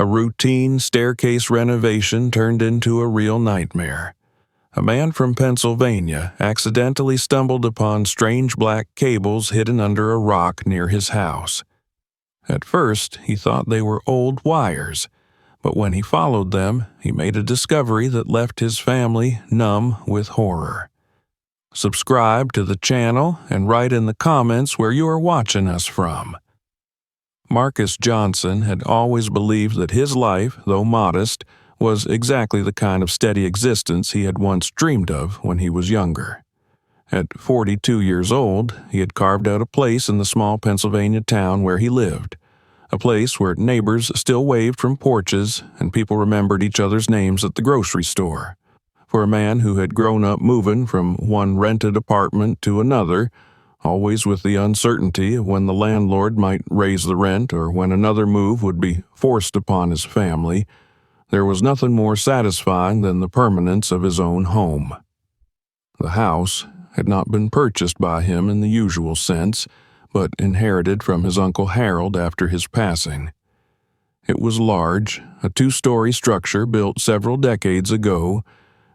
A routine staircase renovation turned into a real nightmare. A man from Pennsylvania accidentally stumbled upon strange black cables hidden under a rock near his house. At first, he thought they were old wires, but when he followed them, he made a discovery that left his family numb with horror. Subscribe to the channel and write in the comments where you are watching us from. Marcus Johnson had always believed that his life, though modest, was exactly the kind of steady existence he had once dreamed of when he was younger. At 42 years old, he had carved out a place in the small Pennsylvania town where he lived, a place where neighbors still waved from porches and people remembered each other's names at the grocery store. For a man who had grown up moving from one rented apartment to another, always with the uncertainty of when the landlord might raise the rent or when another move would be forced upon his family, there was nothing more satisfying than the permanence of his own home. The house had not been purchased by him in the usual sense, but inherited from his Uncle Harold after his passing. It was large, a 2-story structure built several decades ago,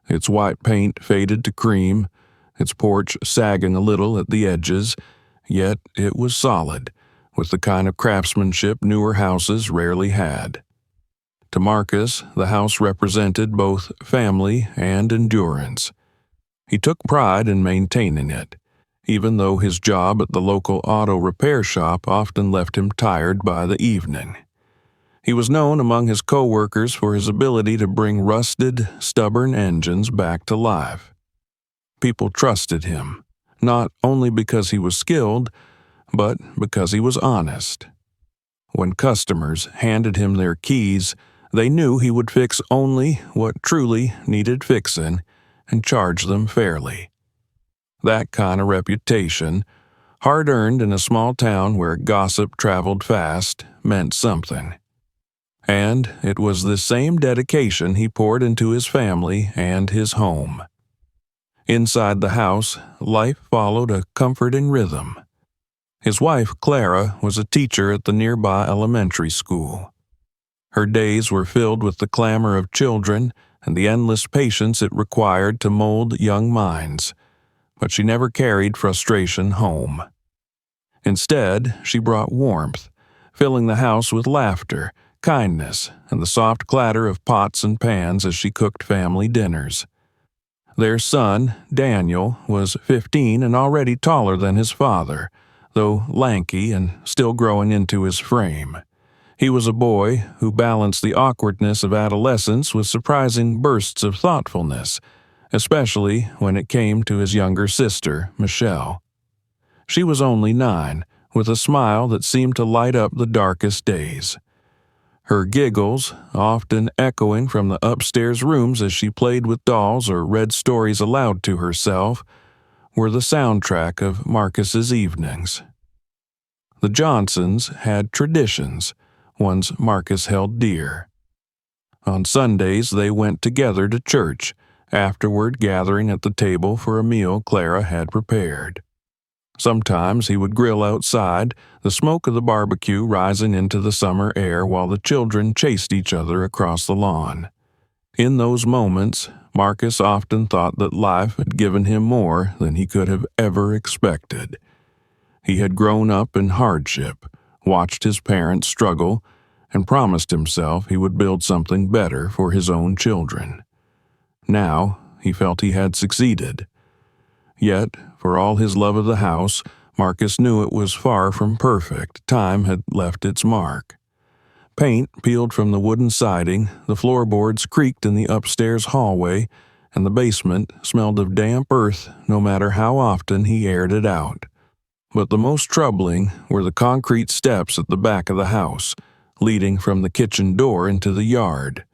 its white paint faded to cream, its porch sagging a little at the edges, yet it was solid, with the kind of craftsmanship newer houses rarely had. To Marcus, the house represented both family and endurance. He took pride in maintaining it, even though his job at the local auto repair shop often left him tired by the evening. He was known among his co-workers for his ability to bring rusted, stubborn engines back to life. People trusted him, not only because he was skilled, but because he was honest. When customers handed him their keys, they knew he would fix only what truly needed fixing and charge them fairly. That kind of reputation, hard-earned in a small town where gossip traveled fast, meant something. And it was this same dedication he poured into his family and his home. Inside the house, life followed a comforting rhythm. His wife, Clara, was a teacher at the nearby elementary school. Her days were filled with the clamor of children and the endless patience it required to mold young minds, but she never carried frustration home. Instead, she brought warmth, filling the house with laughter, kindness, and the soft clatter of pots and pans as she cooked family dinners. Their son, Daniel, was 15 and already taller than his father, though lanky and still growing into his frame. He was a boy who balanced the awkwardness of adolescence with surprising bursts of thoughtfulness, especially when it came to his younger sister, Michelle. She was only 9, with a smile that seemed to light up the darkest days. Her giggles, often echoing from the upstairs rooms as she played with dolls or read stories aloud to herself, were the soundtrack of Marcus's evenings. The Johnsons had traditions, ones Marcus held dear. On Sundays they went together to church, afterward gathering at the table for a meal Clara had prepared. Sometimes he would grill outside, the smoke of the barbecue rising into the summer air while the children chased each other across the lawn. In those moments, Marcus often thought that life had given him more than he could have ever expected. He had grown up in hardship, watched his parents struggle, and promised himself he would build something better for his own children. Now, he felt he had succeeded. Yet, for all his love of the house, Marcus knew it was far from perfect. Time had left its mark. Paint peeled from the wooden siding, the floorboards creaked in the upstairs hallway, and the basement smelled of damp earth no matter how often he aired it out. But the most troubling were the concrete steps at the back of the house, leading from the kitchen door into the yard.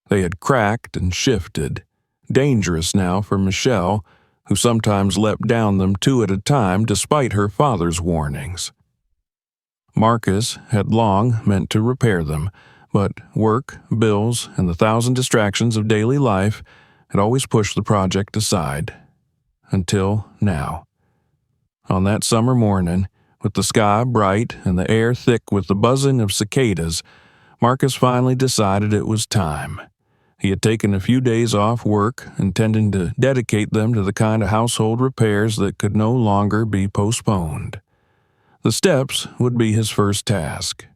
They had cracked and shifted, dangerous now for Michelle, who sometimes leapt down them 2 at a time despite her father's warnings. Marcus had long meant to repair them, but work, bills, and the 1,000 distractions of daily life had always pushed the project aside. Until now. On that summer morning, with the sky bright and the air thick with the buzzing of cicadas, Marcus finally decided it was time. He had taken a few days off work, intending to dedicate them to the kind of household repairs that could no longer be postponed. The steps would be his first task.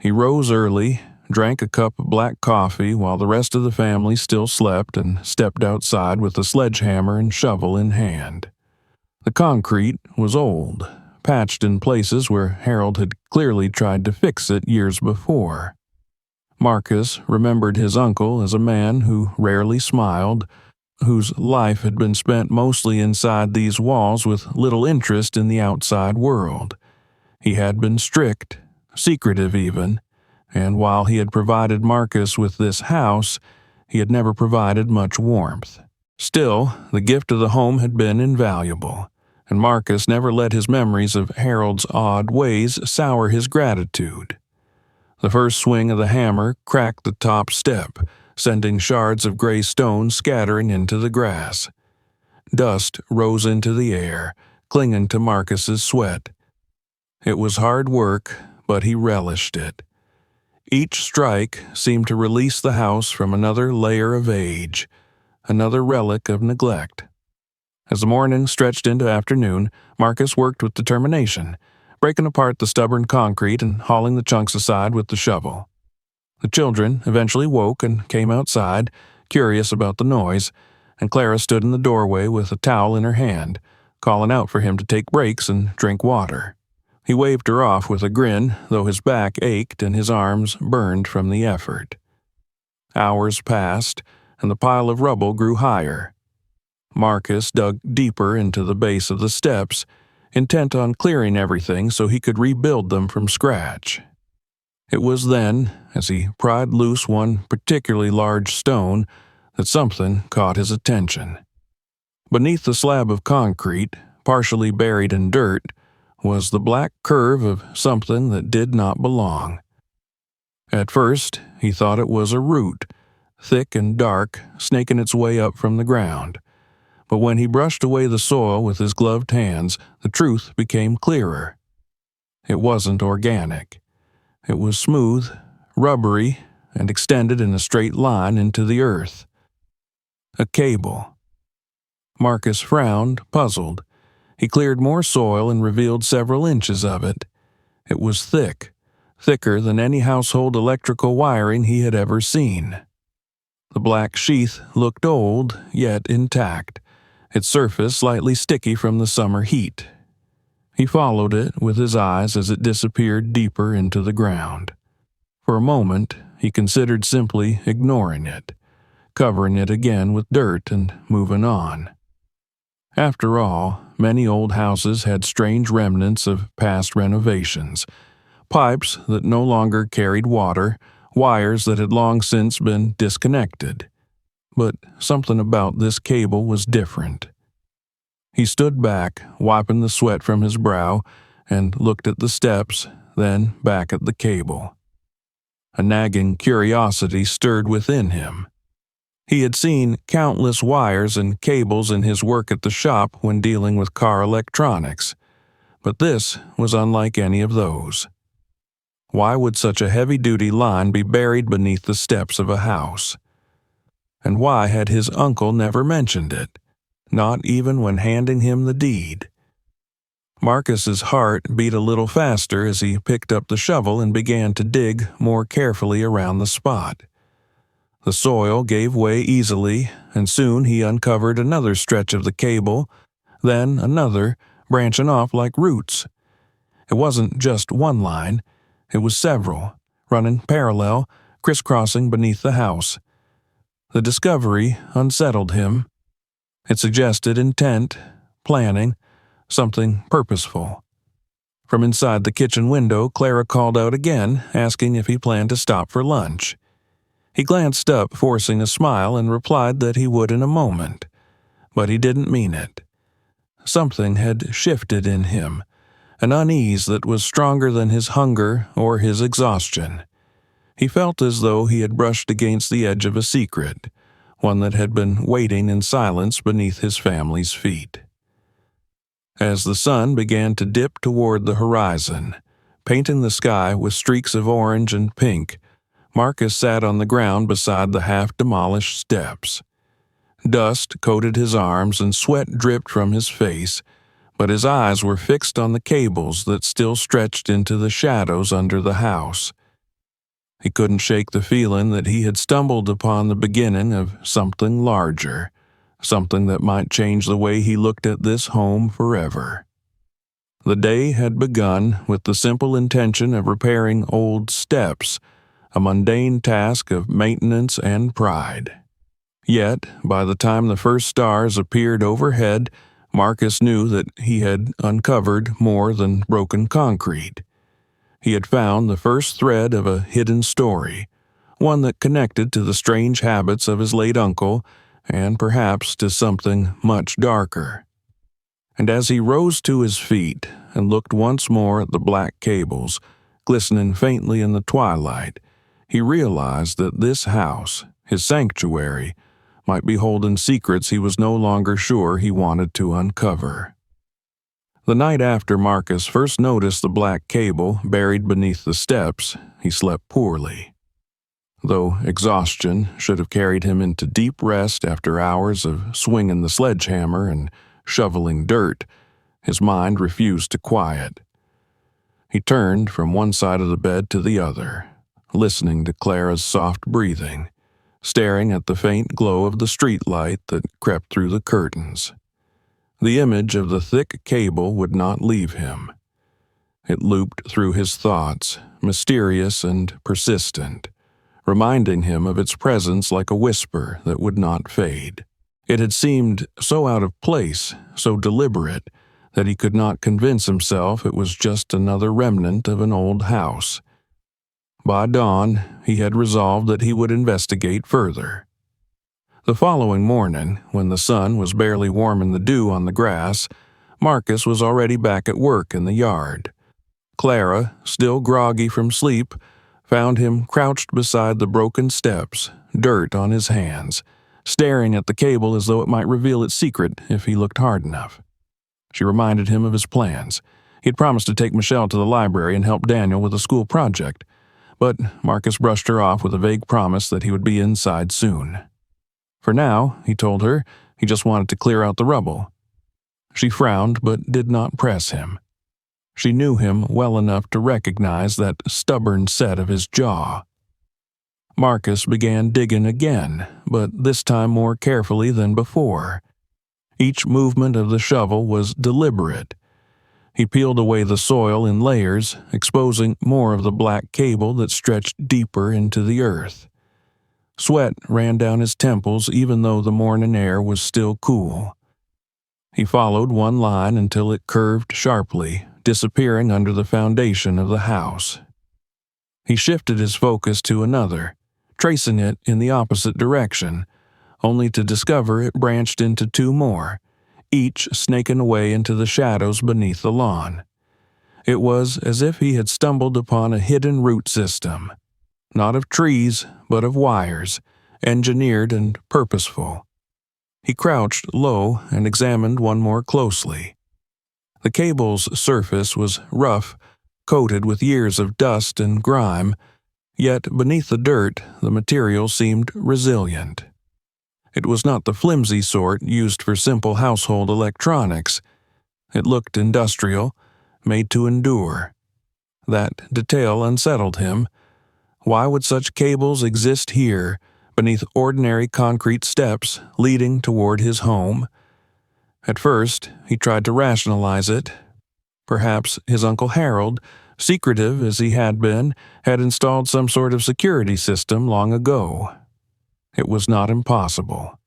He rose early, drank a cup of black coffee while the rest of the family still slept, and stepped outside with a sledgehammer and shovel in hand. The concrete was old, patched in places where Harold had clearly tried to fix it years before. Marcus remembered his uncle as a man who rarely smiled, whose life had been spent mostly inside these walls with little interest in the outside world. He had been strict, secretive even, and while he had provided Marcus with this house, he had never provided much warmth. Still, the gift of the home had been invaluable, and Marcus never let his memories of Harold's odd ways sour his gratitude. The first swing of the hammer cracked the top step, sending shards of gray stone scattering into the grass. Dust rose into the air, clinging to Marcus's sweat. It was hard work, but he relished it. Each strike seemed to release the house from another layer of age, another relic of neglect. As the morning stretched into afternoon, Marcus worked with determination, breaking apart the stubborn concrete and hauling the chunks aside with the shovel. The children eventually woke and came outside, curious about the noise, and Clara stood in the doorway with a towel in her hand, calling out for him to take breaks and drink water. He waved her off with a grin, though his back ached and his arms burned from the effort. Hours passed, and the pile of rubble grew higher. Marcus dug deeper into the base of the steps, intent on clearing everything so he could rebuild them from scratch. It was then, as he pried loose one particularly large stone, that something caught his attention. Beneath the slab of concrete, partially buried in dirt, was the black curve of something that did not belong. At first, he thought it was a root, thick and dark, snaking its way up from the ground. But when he brushed away the soil with his gloved hands, the truth became clearer. It wasn't organic. It was smooth, rubbery, and extended in a straight line into the earth. A cable. Marcus frowned, puzzled. He cleared more soil and revealed several inches of it. It was thick, thicker than any household electrical wiring he had ever seen. The black sheath looked old, yet intact, its surface slightly sticky from the summer heat. He followed it with his eyes as it disappeared deeper into the ground. For a moment, he considered simply ignoring it, covering it again with dirt and moving on. After all, many old houses had strange remnants of past renovations, pipes that no longer carried water, wires that had long since been disconnected. But something about this cable was different. He stood back, wiping the sweat from his brow, and looked at the steps, then back at the cable. A nagging curiosity stirred within him. He had seen countless wires and cables in his work at the shop when dealing with car electronics, but this was unlike any of those. Why would such a heavy-duty line be buried beneath the steps of a house? And why had his uncle never mentioned it, not even when handing him the deed? Marcus's heart beat a little faster as he picked up the shovel and began to dig more carefully around the spot. The soil gave way easily, and soon he uncovered another stretch of the cable, then another, branching off like roots. It wasn't just one line, it was several, running parallel, crisscrossing beneath the house. The discovery unsettled him. It suggested intent, planning, something purposeful. From inside the kitchen window, Clara called out again, asking if he planned to stop for lunch. He glanced up, forcing a smile, and replied that he would in a moment. But he didn't mean it. Something had shifted in him, an unease that was stronger than his hunger or his exhaustion. He felt as though he had brushed against the edge of a secret, one that had been waiting in silence beneath his family's feet. As the sun began to dip toward the horizon, painting the sky with streaks of orange and pink, Marcus sat on the ground beside the half-demolished steps. Dust coated his arms and sweat dripped from his face, but his eyes were fixed on the cables that still stretched into the shadows under the house. He couldn't shake the feeling that he had stumbled upon the beginning of something larger, something that might change the way he looked at this home forever. The day had begun with the simple intention of repairing old steps, a mundane task of maintenance and pride. Yet, by the time the first stars appeared overhead, Marcus knew that he had uncovered more than broken concrete. He had found the first thread of a hidden story, one that connected to the strange habits of his late uncle and perhaps to something much darker. And as he rose to his feet and looked once more at the black cables, glistening faintly in the twilight, he realized that this house, his sanctuary, might be holding secrets he was no longer sure he wanted to uncover. The night after Marcus first noticed the black cable buried beneath the steps, he slept poorly. Though exhaustion should have carried him into deep rest after hours of swinging the sledgehammer and shoveling dirt, his mind refused to quiet. He turned from one side of the bed to the other, listening to Clara's soft breathing, staring at the faint glow of the streetlight that crept through the curtains. The image of the thick cable would not leave him. It looped through his thoughts, mysterious and persistent, reminding him of its presence like a whisper that would not fade. It had seemed so out of place, so deliberate, that he could not convince himself it was just another remnant of an old house. By dawn, he had resolved that he would investigate further. The following morning, when the sun was barely warming the dew on the grass, Marcus was already back at work in the yard. Clara, still groggy from sleep, found him crouched beside the broken steps, dirt on his hands, staring at the cable as though it might reveal its secret if he looked hard enough. She reminded him of his plans. He had promised to take Michelle to the library and help Daniel with a school project, but Marcus brushed her off with a vague promise that he would be inside soon. For now, he told her, he just wanted to clear out the rubble. She frowned but did not press him. She knew him well enough to recognize that stubborn set of his jaw. Marcus began digging again, but this time more carefully than before. Each movement of the shovel was deliberate. He peeled away the soil in layers, exposing more of the black cable that stretched deeper into the earth. Sweat ran down his temples even though the morning air was still cool. He followed one line until it curved sharply, disappearing under the foundation of the house. He shifted his focus to another, tracing it in the opposite direction, only to discover it branched into two more, each snaking away into the shadows beneath the lawn. It was as if he had stumbled upon a hidden root system, not of trees, but of wires, engineered and purposeful. He crouched low and examined one more closely. The cable's surface was rough, coated with years of dust and grime, yet beneath the dirt the material seemed resilient. It was not the flimsy sort used for simple household electronics. It looked industrial, made to endure. That detail unsettled him. Why would such cables exist here, beneath ordinary concrete steps leading toward his home? At first, he tried to rationalize it. Perhaps his Uncle Harold, secretive as he had been, had installed some sort of security system long ago. It was not impossible.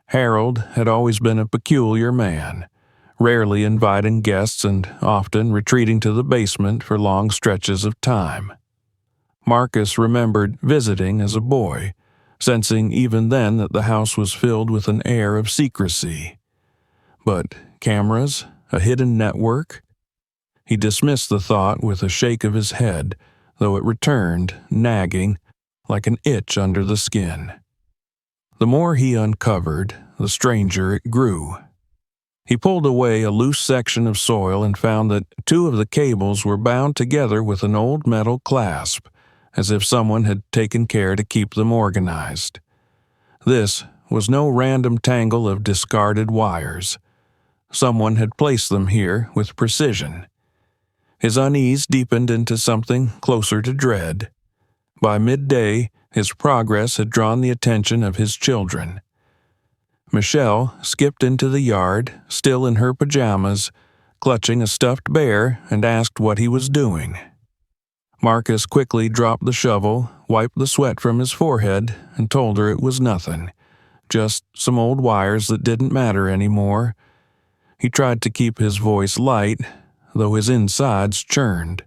Harold had always been a peculiar man, rarely inviting guests and often retreating to the basement for long stretches of time. Marcus remembered visiting as a boy, sensing even then that the house was filled with an air of secrecy. But cameras, a hidden network? He dismissed the thought with a shake of his head, though it returned, nagging, like an itch under the skin. The more he uncovered, the stranger it grew. He pulled away a loose section of soil and found that two of the cables were bound together with an old metal clasp, as if someone had taken care to keep them organized. This was no random tangle of discarded wires. Someone had placed them here with precision. His unease deepened into something closer to dread. By midday, his progress had drawn the attention of his children. Michelle skipped into the yard, still in her pajamas, clutching a stuffed bear, and asked what he was doing. Marcus quickly dropped the shovel, wiped the sweat from his forehead, and told her it was nothing, just some old wires that didn't matter anymore. He tried to keep his voice light, though his insides churned.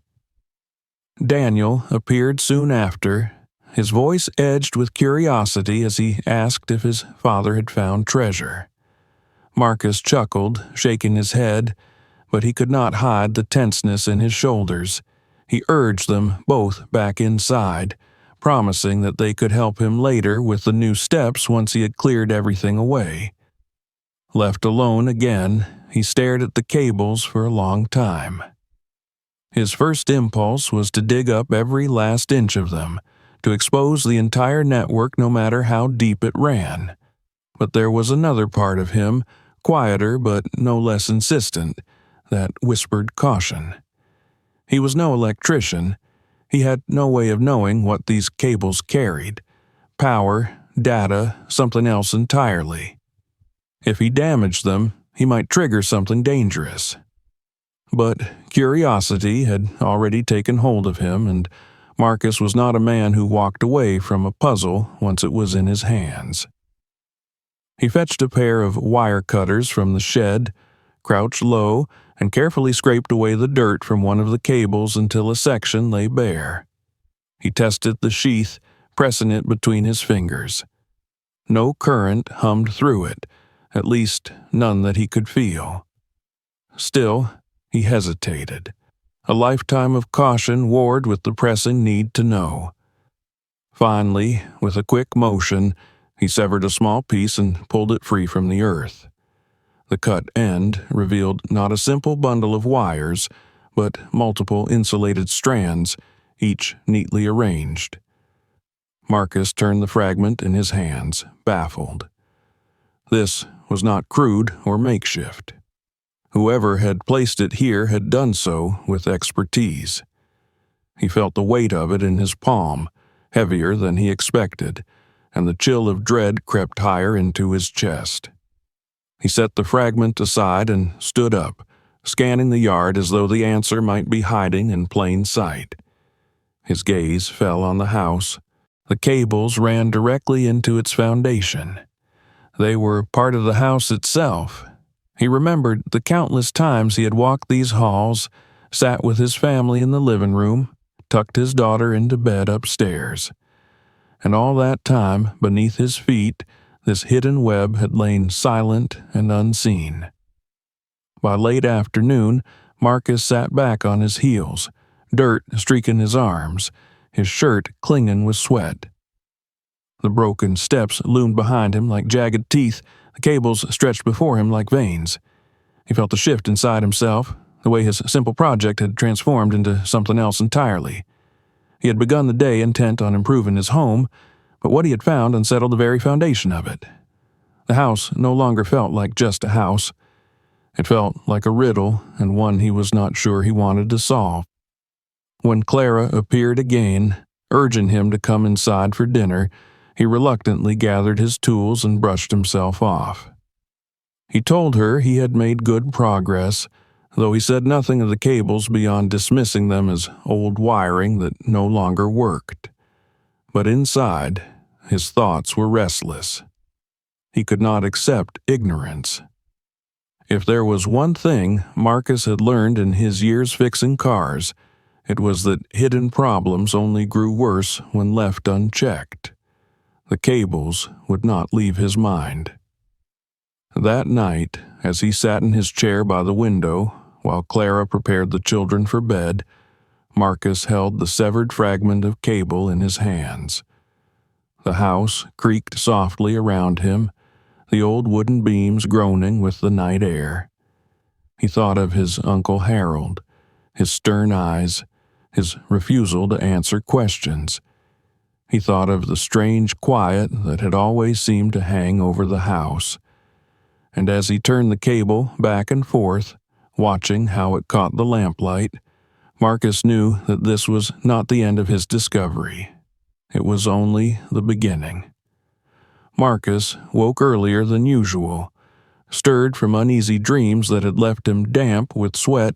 Daniel appeared soon after, his voice edged with curiosity as he asked if his father had found treasure. Marcus chuckled, shaking his head, but he could not hide the tenseness in his shoulders. He urged them both back inside, promising that they could help him later with the new steps once he had cleared everything away. Left alone again, he stared at the cables for a long time. His first impulse was to dig up every last inch of them, to expose the entire network no matter how deep it ran. But there was another part of him, quieter but no less insistent, that whispered caution. He was no electrician. He had no way of knowing what these cables carried. Power, data, something else entirely. If he damaged them, he might trigger something dangerous. But curiosity had already taken hold of him, and Marcus was not a man who walked away from a puzzle once it was in his hands. He fetched a pair of wire cutters from the shed, crouched low, and carefully scraped away the dirt from one of the cables until a section lay bare. He tested the sheath, pressing it between his fingers. No current hummed through it, at least none that he could feel. Still, he hesitated. A lifetime of caution warred with the pressing need to know. Finally, with a quick motion, he severed a small piece and pulled it free from the earth. The cut end revealed not a simple bundle of wires, but multiple insulated strands, each neatly arranged. Marcus turned the fragment in his hands, baffled. This was not crude or makeshift. Whoever had placed it here had done so with expertise. He felt the weight of it in his palm, heavier than he expected, and the chill of dread crept higher into his chest. He set the fragment aside and stood up, scanning the yard as though the answer might be hiding in plain sight. His gaze fell on the house. The cables ran directly into its foundation. They were part of the house itself. He remembered the countless times he had walked these halls, sat with his family in the living room, tucked his daughter into bed upstairs. And all that time, beneath his feet, this hidden web had lain silent and unseen. By late afternoon, Marcus sat back on his heels, dirt streaking his arms, his shirt clinging with sweat. The broken steps loomed behind him like jagged teeth, the cables stretched before him like veins. He felt the shift inside himself, the way his simple project had transformed into something else entirely. He had begun the day intent on improving his home, but what he had found unsettled the very foundation of it. The house no longer felt like just a house. It felt like a riddle, and one he was not sure he wanted to solve. When Clara appeared again, urging him to come inside for dinner, he reluctantly gathered his tools and brushed himself off. He told her he had made good progress, though he said nothing of the cables beyond dismissing them as old wiring that no longer worked. But inside, his thoughts were restless. He could not accept ignorance. If there was one thing Marcus had learned in his years fixing cars, it was that hidden problems only grew worse when left unchecked. The cables would not leave his mind. That night, as he sat in his chair by the window, while Clara prepared the children for bed, Marcus held the severed fragment of cable in his hands. The house creaked softly around him, the old wooden beams groaning with the night air. He thought of his Uncle Harold, his stern eyes, his refusal to answer questions. He thought of the strange quiet that had always seemed to hang over the house. And as he turned the cable back and forth, watching how it caught the lamplight, Marcus knew that this was not the end of his discovery. It was only the beginning. Marcus woke earlier than usual, stirred from uneasy dreams that had left him damp with sweat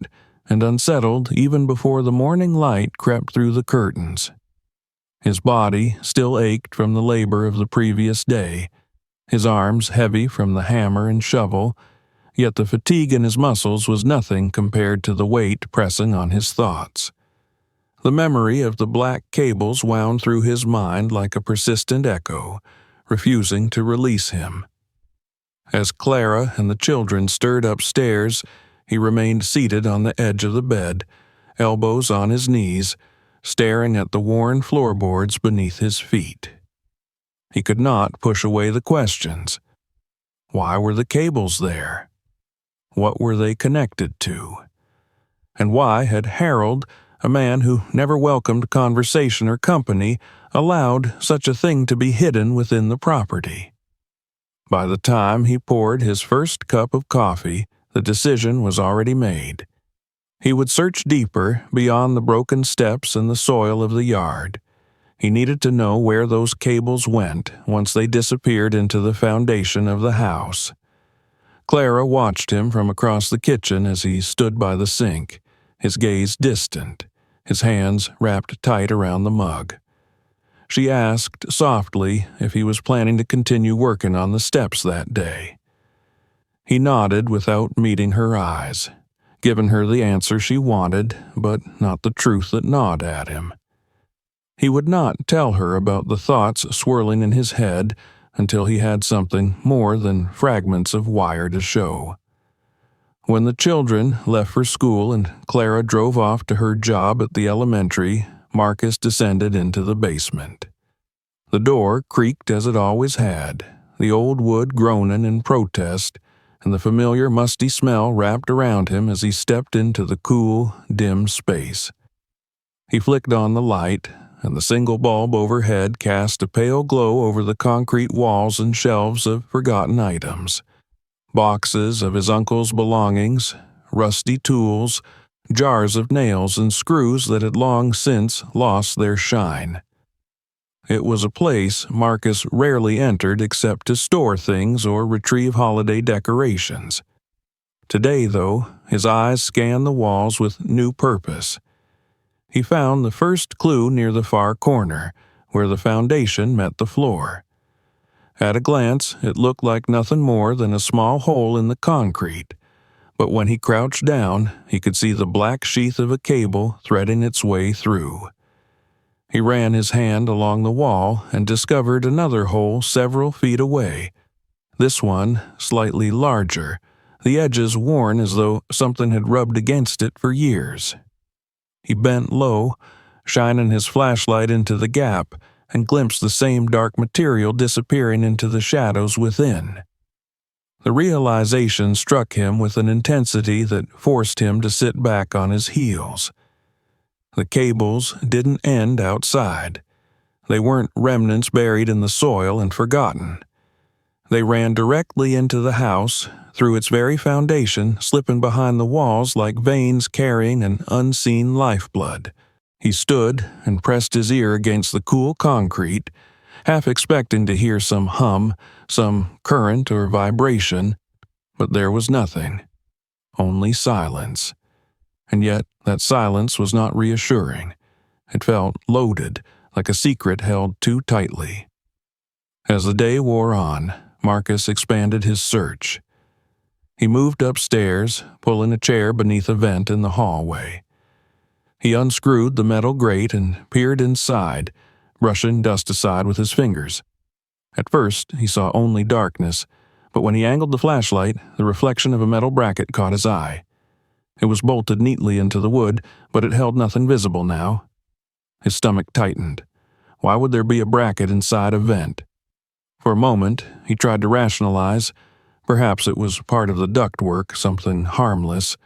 and unsettled even before the morning light crept through the curtains. His body still ached from the labor of the previous day, his arms heavy from the hammer and shovel, yet the fatigue in his muscles was nothing compared to the weight pressing on his thoughts. The memory of the black cables wound through his mind like a persistent echo, refusing to release him. As Clara and the children stirred upstairs, he remained seated on the edge of the bed, elbows on his knees, staring at the worn floorboards beneath his feet. He could not push away the questions. Why were the cables there? What were they connected to? And why had Harold, a man who never welcomed conversation or company, allowed such a thing to be hidden within the property? By the time he poured his first cup of coffee, the decision was already made. He would search deeper beyond the broken steps and the soil of the yard. He needed to know where those cables went once they disappeared into the foundation of the house. Clara watched him from across the kitchen as he stood by the sink, his gaze distant, his hands wrapped tight around the mug. She asked softly if he was planning to continue working on the steps that day. He nodded without meeting her eyes, giving her the answer she wanted, but not the truth that gnawed at him. He would not tell her about the thoughts swirling in his head until he had something more than fragments of wire to show. When the children left for school and Clara drove off to her job at the elementary, Marcus descended into the basement. The door creaked as it always had, the old wood groaning in protest, and the familiar musty smell wrapped around him as he stepped into the cool, dim space. He flicked on the light, and the single bulb overhead cast a pale glow over the concrete walls and shelves of forgotten items. Boxes of his uncle's belongings, rusty tools, jars of nails and screws that had long since lost their shine. It was a place Marcus rarely entered except to store things or retrieve holiday decorations. Today, though, his eyes scanned the walls with new purpose. He found the first clue near the far corner, where the foundation met the floor. At a glance, it looked like nothing more than a small hole in the concrete, but when he crouched down, he could see the black sheath of a cable threading its way through. He ran his hand along the wall and discovered another hole several feet away, this one slightly larger, the edges worn as though something had rubbed against it for years. He bent low, shining his flashlight into the gap, and glimpsed the same dark material disappearing into the shadows within. The realization struck him with an intensity that forced him to sit back on his heels. The cables didn't end outside. They weren't remnants buried in the soil and forgotten. They ran directly into the house, through its very foundation, slipping behind the walls like veins carrying an unseen lifeblood. He stood and pressed his ear against the cool concrete, half expecting to hear some hum, some current or vibration, but there was nothing. Only silence. And yet that silence was not reassuring. It felt loaded, like a secret held too tightly. As the day wore on, Marcus expanded his search. He moved upstairs, pulling a chair beneath a vent in the hallway. He unscrewed the metal grate and peered inside, brushing dust aside with his fingers. At first, he saw only darkness, but when he angled the flashlight, the reflection of a metal bracket caught his eye. It was bolted neatly into the wood, but it held nothing visible now. His stomach tightened. Why would there be a bracket inside a vent? For a moment, he tried to rationalize. Perhaps it was part of the ductwork, something harmless,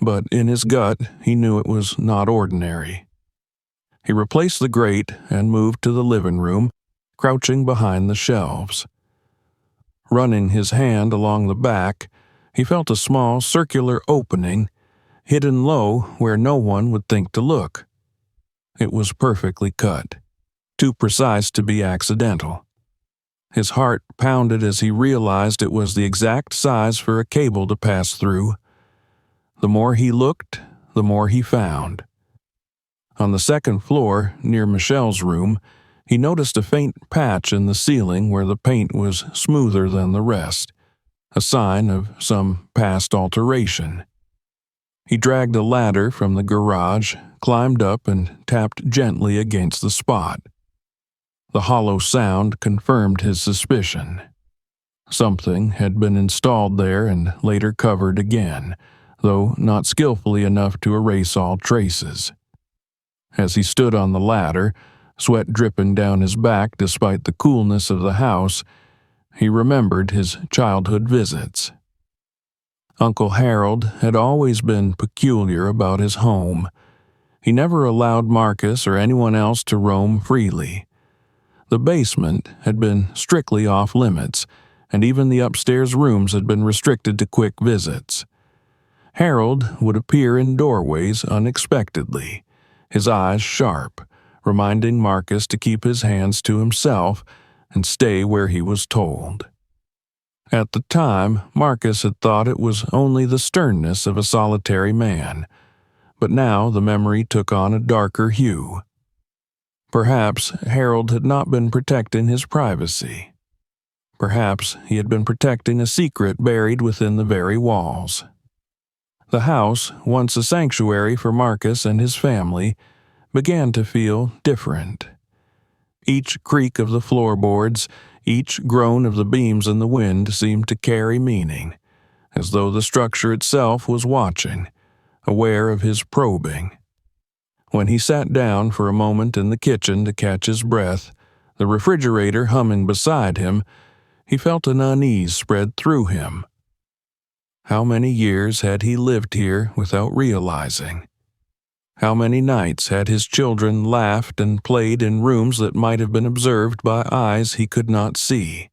but in his gut, he knew it was not ordinary. He replaced the grate and moved to the living room, crouching behind the shelves. Running his hand along the back, he felt a small circular opening, hidden low where no one would think to look. It was perfectly cut, too precise to be accidental. His heart pounded as he realized it was the exact size for a cable to pass through. The more he looked, the more he found. On the second floor, near Michelle's room, he noticed a faint patch in the ceiling where the paint was smoother than the rest, a sign of some past alteration. He dragged a ladder from the garage, climbed up, and tapped gently against the spot. The hollow sound confirmed his suspicion. Something had been installed there and later covered again, though not skillfully enough to erase all traces. As he stood on the ladder, sweat dripping down his back despite the coolness of the house, he remembered his childhood visits. Uncle Harold had always been peculiar about his home. He never allowed Marcus or anyone else to roam freely. The basement had been strictly off limits, and even the upstairs rooms had been restricted to quick visits. Harold would appear in doorways unexpectedly, his eyes sharp, reminding Marcus to keep his hands to himself and stay where he was told. At the time, Marcus had thought it was only the sternness of a solitary man, but now the memory took on a darker hue. Perhaps Harold had not been protecting his privacy. Perhaps he had been protecting a secret buried within the very walls. The house, once a sanctuary for Marcus and his family, began to feel different. Each creak of the floorboards, each groan of the beams in the wind seemed to carry meaning, as though the structure itself was watching, aware of his probing. When he sat down for a moment in the kitchen to catch his breath, the refrigerator humming beside him, he felt an unease spread through him. How many years had he lived here without realizing? How many nights had his children laughed and played in rooms that might have been observed by eyes he could not see?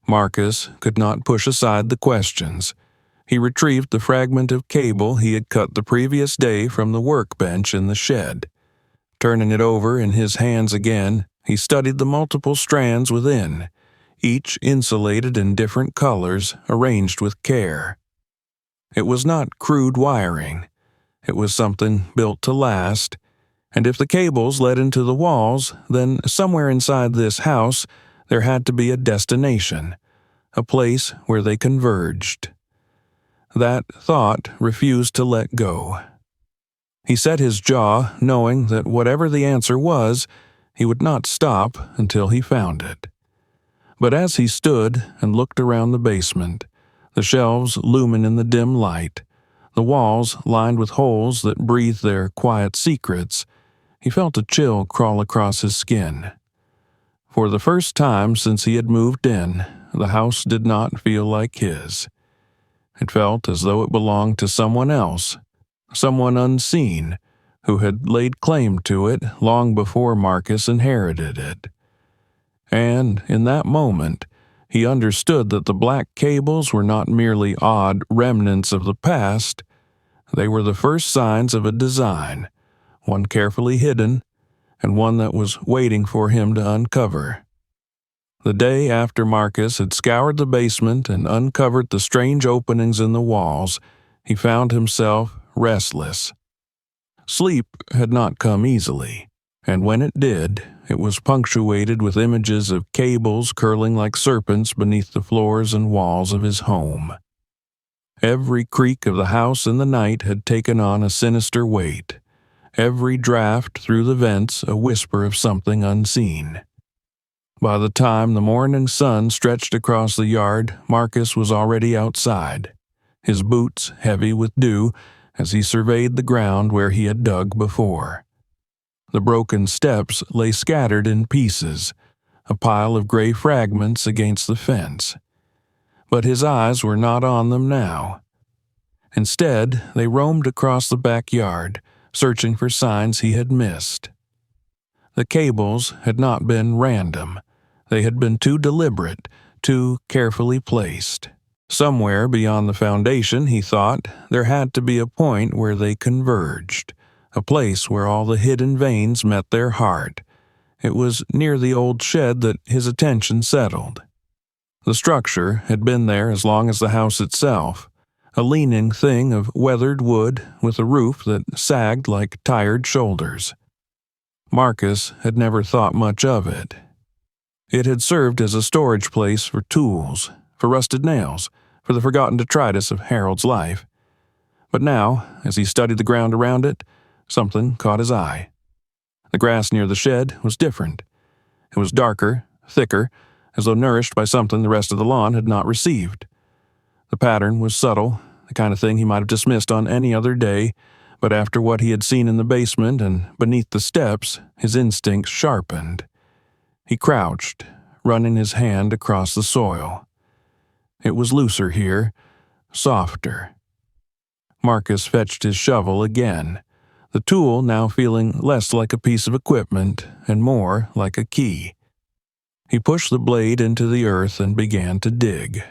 Marcus could not push aside the questions. He retrieved the fragment of cable he had cut the previous day from the workbench in the shed. Turning it over in his hands again, he studied the multiple strands within, each insulated in different colors, arranged with care. It was not crude wiring. It was something built to last, and if the cables led into the walls, then somewhere inside this house there had to be a destination, a place where they converged. That thought refused to let go. He set his jaw, knowing that whatever the answer was, he would not stop until he found it. But as he stood and looked around the basement, the shelves looming in the dim light, the walls lined with holes that breathed their quiet secrets, he felt a chill crawl across his skin. For the first time since he had moved in, the house did not feel like his. It felt as though it belonged to someone else, someone unseen, who had laid claim to it long before Marcus inherited it. And in that moment, he understood that the black cables were not merely odd remnants of the past. They were the first signs of a design, one carefully hidden, and one that was waiting for him to uncover. The day after Marcus had scoured the basement and uncovered the strange openings in the walls, he found himself restless. Sleep had not come easily, and when it did, it was punctuated with images of cables curling like serpents beneath the floors and walls of his home. Every creak of the house in the night had taken on a sinister weight, every draft through the vents a whisper of something unseen. By the time the morning sun stretched across the yard, Marcus was already outside, his boots heavy with dew as he surveyed the ground where he had dug before. The broken steps lay scattered in pieces, a pile of gray fragments against the fence. But his eyes were not on them now. Instead, they roamed across the backyard, searching for signs he had missed. The cables had not been random. They had been too deliberate, too carefully placed. Somewhere beyond the foundation, he thought, there had to be a point where they converged, a place where all the hidden veins met their heart. It was near the old shed that his attention settled. The structure had been there as long as the house itself, a leaning thing of weathered wood with a roof that sagged like tired shoulders. Marcus had never thought much of it. It had served as a storage place for tools, for rusted nails, for the forgotten detritus of Harold's life. But now, as he studied the ground around it, something caught his eye. The grass near the shed was different. It was darker, thicker, as though nourished by something the rest of the lawn had not received. The pattern was subtle, the kind of thing he might have dismissed on any other day, but after what he had seen in the basement and beneath the steps, his instincts sharpened. He crouched, running his hand across the soil. It was looser here, softer. Marcus fetched his shovel again, the tool now feeling less like a piece of equipment and more like a key. He pushed the blade into the earth and began to dig.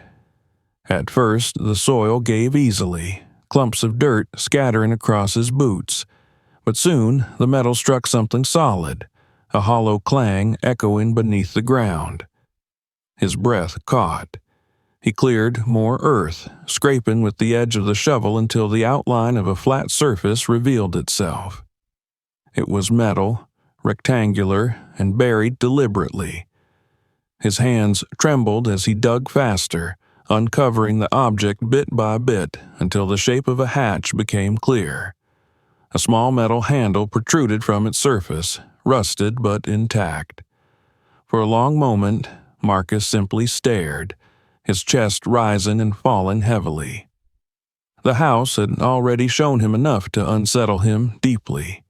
At first, the soil gave easily, clumps of dirt scattering across his boots, but soon the metal struck something solid, a hollow clang echoing beneath the ground. His breath caught. He cleared more earth, scraping with the edge of the shovel until the outline of a flat surface revealed itself. It was metal, rectangular, and buried deliberately. His hands trembled as he dug faster, uncovering the object bit by bit until the shape of a hatch became clear. A small metal handle protruded from its surface, rusted but intact. For a long moment, Marcus simply stared, his chest rising and falling heavily. The house had already shown him enough to unsettle him deeply,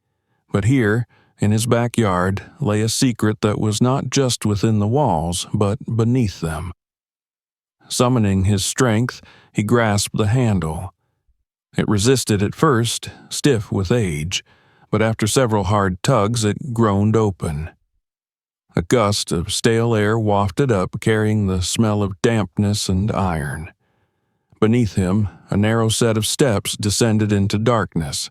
but here, in his backyard, lay a secret that was not just within the walls, but beneath them. Summoning his strength, he grasped the handle. It resisted at first, stiff with age, but after several hard tugs it groaned open. A gust of stale air wafted up, carrying the smell of dampness and iron. Beneath him, a narrow set of steps descended into darkness.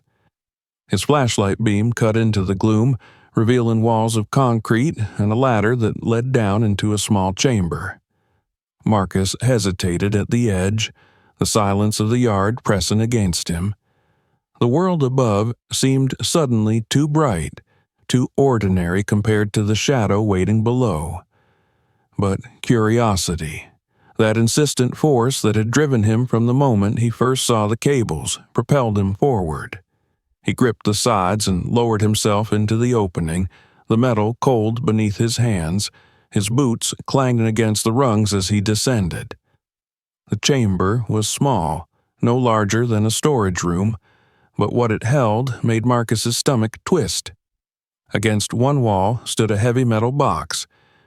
His flashlight beam cut into the gloom, revealing walls of concrete and a ladder that led down into a small chamber. Marcus hesitated at the edge, the silence of the yard pressing against him. The world above seemed suddenly too bright, too ordinary compared to the shadow waiting below. But curiosity, that insistent force that had driven him from the moment he first saw the cables, propelled him forward. He gripped the sides and lowered himself into the opening, the metal cold beneath his hands, his boots clanging against the rungs as he descended. The chamber was small, no larger than a storage room, but what it held made Marcus's stomach twist. Against one wall stood a heavy metal box,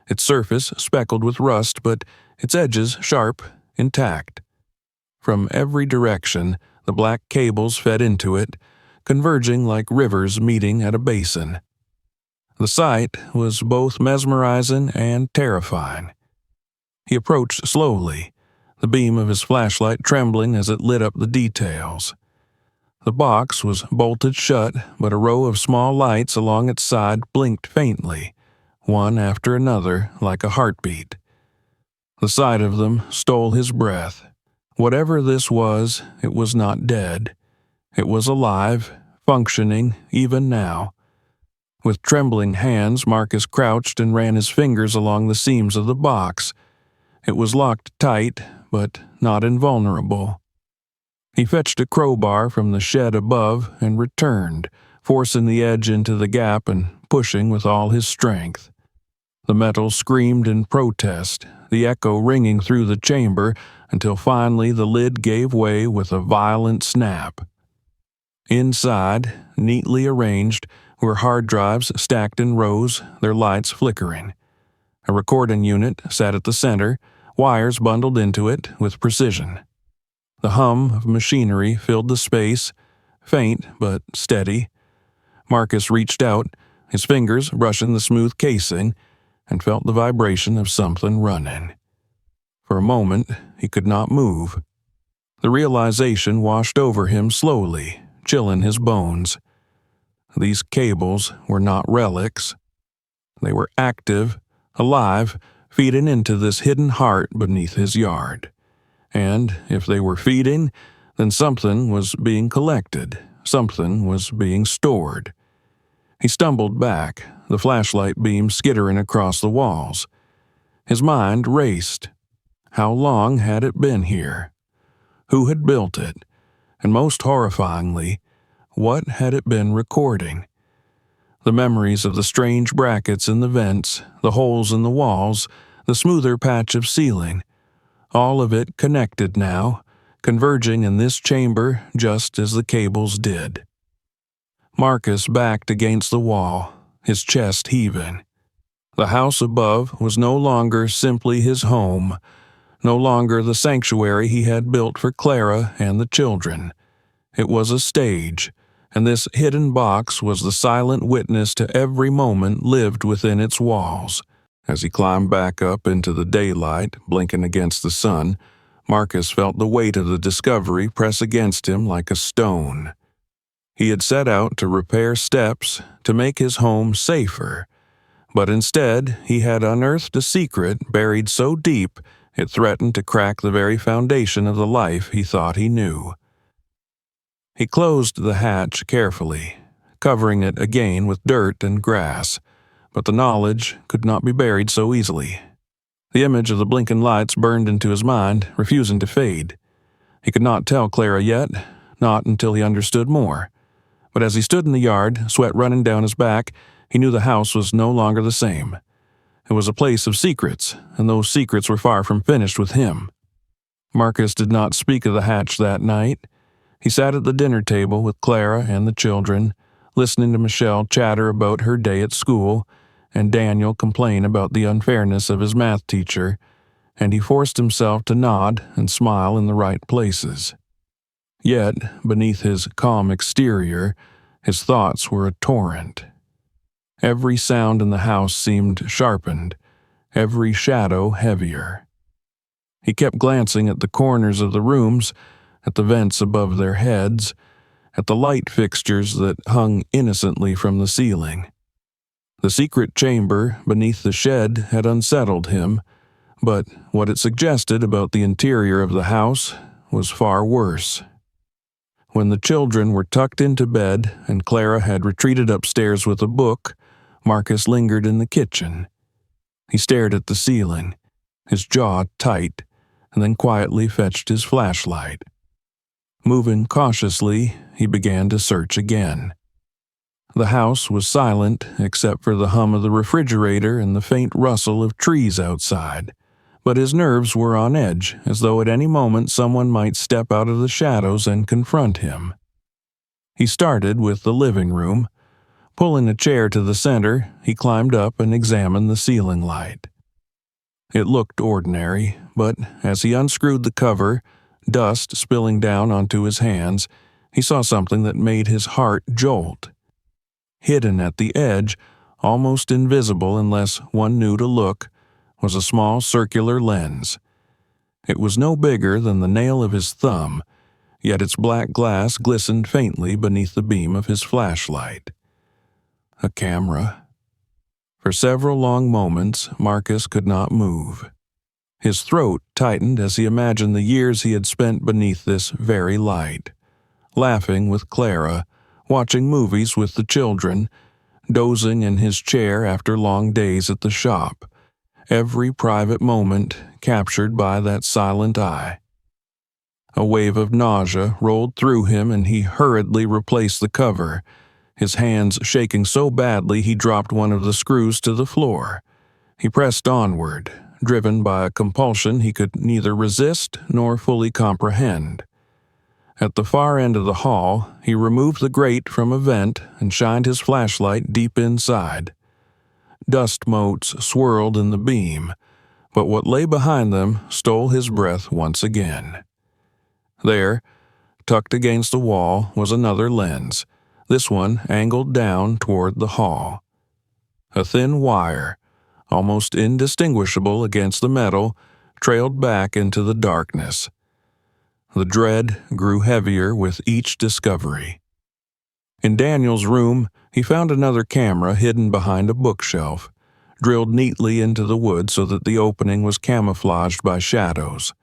its surface speckled with rust, but its edges sharp, intact. From every direction, the black cables fed into it, converging like rivers meeting at a basin. The sight was both mesmerizing and terrifying. He approached slowly, the beam of his flashlight trembling as it lit up the details. The box was bolted shut, but a row of small lights along its side blinked faintly, one after another like a heartbeat. The sight of them stole his breath. Whatever this was, it was not dead. It was alive, functioning even now. With trembling hands, Marcus crouched and ran his fingers along the seams of the box. It was locked tight, but not invulnerable. He fetched a crowbar from the shed above and returned, forcing the edge into the gap and pushing with all his strength. The metal screamed in protest, the echo ringing through the chamber until finally the lid gave way with a violent snap. Inside, neatly arranged, were hard drives stacked in rows, their lights flickering. A recording unit sat at the center, wires bundled into it with precision. The hum of machinery filled the space, faint but steady. Marcus reached out, his fingers brushing the smooth casing, and felt the vibration of something running. For a moment, he could not move. The realization washed over him slowly, chilling his bones. These cables were not relics. They were active, alive, feeding into this hidden heart beneath his yard. And if they were feeding, then something was being collected, something was being stored. He stumbled back, the flashlight beam skittering across the walls. His mind raced. How long had it been here? Who had built it? And most horrifyingly, what had it been recording? The memories of the strange brackets in the vents, the holes in the walls, the smoother patch of ceiling, all of it connected now, converging in this chamber just as the cables did. Marcus backed against the wall, his chest heaving. The house above was no longer simply his home, no longer the sanctuary he had built for Clara and the children. It was a stage, and this hidden box was the silent witness to every moment lived within its walls. As he climbed back up into the daylight, blinking against the sun, Marcus felt the weight of the discovery press against him like a stone. He had set out to repair steps, to make his home safer, but instead he had unearthed a secret buried so deep it threatened to crack the very foundation of the life he thought he knew. He closed the hatch carefully, covering it again with dirt and grass, but the knowledge could not be buried so easily. The image of the blinking lights burned into his mind, refusing to fade. He could not tell Clara yet, not until he understood more. But as he stood in the yard, sweat running down his back, he knew the house was no longer the same. It was a place of secrets, and those secrets were far from finished with him. Marcus did not speak of the hatch that night. He sat at the dinner table with Clara and the children, listening to Michelle chatter about her day at school, and Daniel complain about the unfairness of his math teacher, and he forced himself to nod and smile in the right places. Yet, beneath his calm exterior, his thoughts were a torrent. Every sound in the house seemed sharpened, every shadow heavier. He kept glancing at the corners of the rooms, at the vents above their heads, at the light fixtures that hung innocently from the ceiling. The secret chamber beneath the shed had unsettled him, but what it suggested about the interior of the house was far worse. When the children were tucked into bed and Clara had retreated upstairs with a book, Marcus lingered in the kitchen. He stared at the ceiling, his jaw tight, and then quietly fetched his flashlight. Moving cautiously, he began to search again. The house was silent except for the hum of the refrigerator and the faint rustle of trees outside, but his nerves were on edge, as though at any moment someone might step out of the shadows and confront him. He started with the living room. Pulling a chair to the center, he climbed up and examined the ceiling light. It looked ordinary, but as he unscrewed the cover, dust spilling down onto his hands, he saw something that made his heart jolt. Hidden at the edge, almost invisible unless one knew to look, was a small circular lens. It was no bigger than the nail of his thumb, yet its black glass glistened faintly beneath the beam of his flashlight. A camera. For several long moments, Marcus could not move. His throat tightened as he imagined the years he had spent beneath this very light, laughing with Clara, watching movies with the children, dozing in his chair after long days at the shop, every private moment captured by that silent eye. A wave of nausea rolled through him and he hurriedly replaced the cover, his hands shaking so badly he dropped one of the screws to the floor. He pressed onward, driven by a compulsion he could neither resist nor fully comprehend. At the far end of the hall, he removed the grate from a vent and shined his flashlight deep inside. Dust motes swirled in the beam, but what lay behind them stole his breath once again. There, tucked against the wall, was another lens, this one angled down toward the hall. A thin wire, almost indistinguishable against the metal, trailed back into the darkness. The dread grew heavier with each discovery. In Daniel's room, he found another camera hidden behind a bookshelf, drilled neatly into the wood so that the opening was camouflaged by shadows.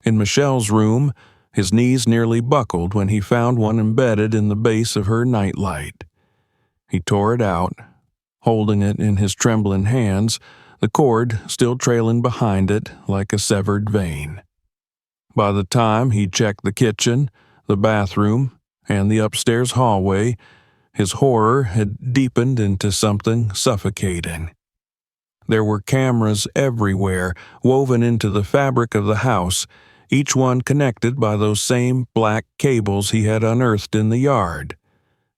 In Michelle's room, his knees nearly buckled when he found one embedded in the base of her nightlight. He tore it out, holding it in his trembling hands, the cord still trailing behind it like a severed vein. By the time he checked the kitchen, the bathroom, and the upstairs hallway, his horror had deepened into something suffocating. There were cameras everywhere, woven into the fabric of the house, each one connected by those same black cables he had unearthed in the yard.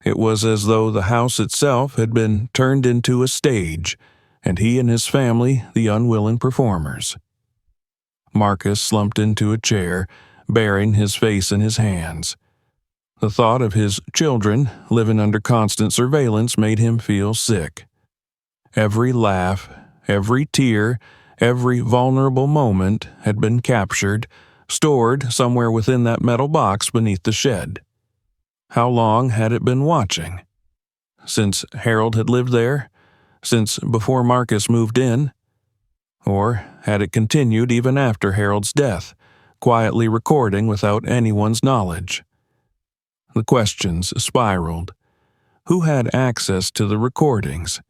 It was as though the house itself had been turned into a stage, and he and his family the unwilling performers. Marcus slumped into a chair, burying his face in his hands. The thought of his children living under constant surveillance made him feel sick. Every laugh, every tear, every vulnerable moment had been captured, stored somewhere within that metal box beneath the shed. How long had it been watching? Since Harold had lived there? Since before Marcus moved in? Or had it continued even after Harold's death, quietly recording without anyone's knowledge? The questions spiraled. Who had access to the recordings?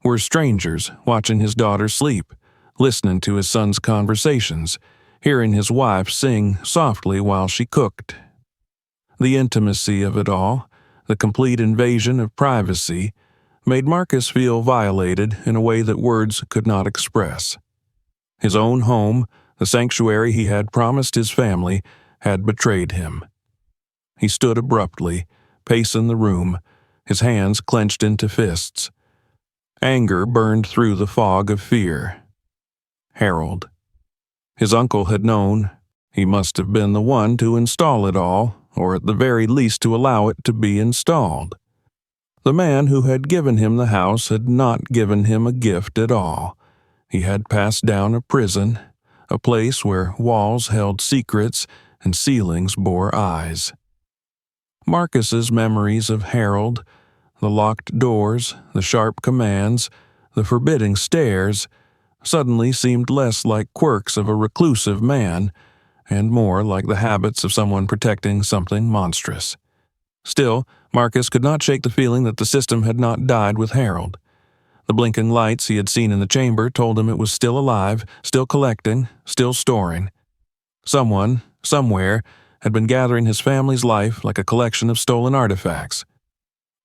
Were strangers watching his daughter sleep, listening to his son's conversations, hearing his wife sing softly while she cooked? The intimacy of it all, the complete invasion of privacy, made Marcus feel violated in a way that words could not express. His own home, the sanctuary he had promised his family, had betrayed him. He stood abruptly, pacing the room, his hands clenched into fists. Anger burned through the fog of fear. Harold. His uncle had known. He must have been the one to install it all, or at the very least to allow it to be installed. The man who had given him the house had not given him a gift at all. He had passed down a prison, a place where walls held secrets and ceilings bore eyes. Marcus's memories of Harold, the locked doors, the sharp commands, the forbidding stares, suddenly seemed less like quirks of a reclusive man and more like the habits of someone protecting something monstrous. Still, Marcus could not shake the feeling that the system had not died with Harold. The blinking lights he had seen in the chamber told him it was still alive, still collecting, still storing. Someone, somewhere, had been gathering his family's life like a collection of stolen artifacts.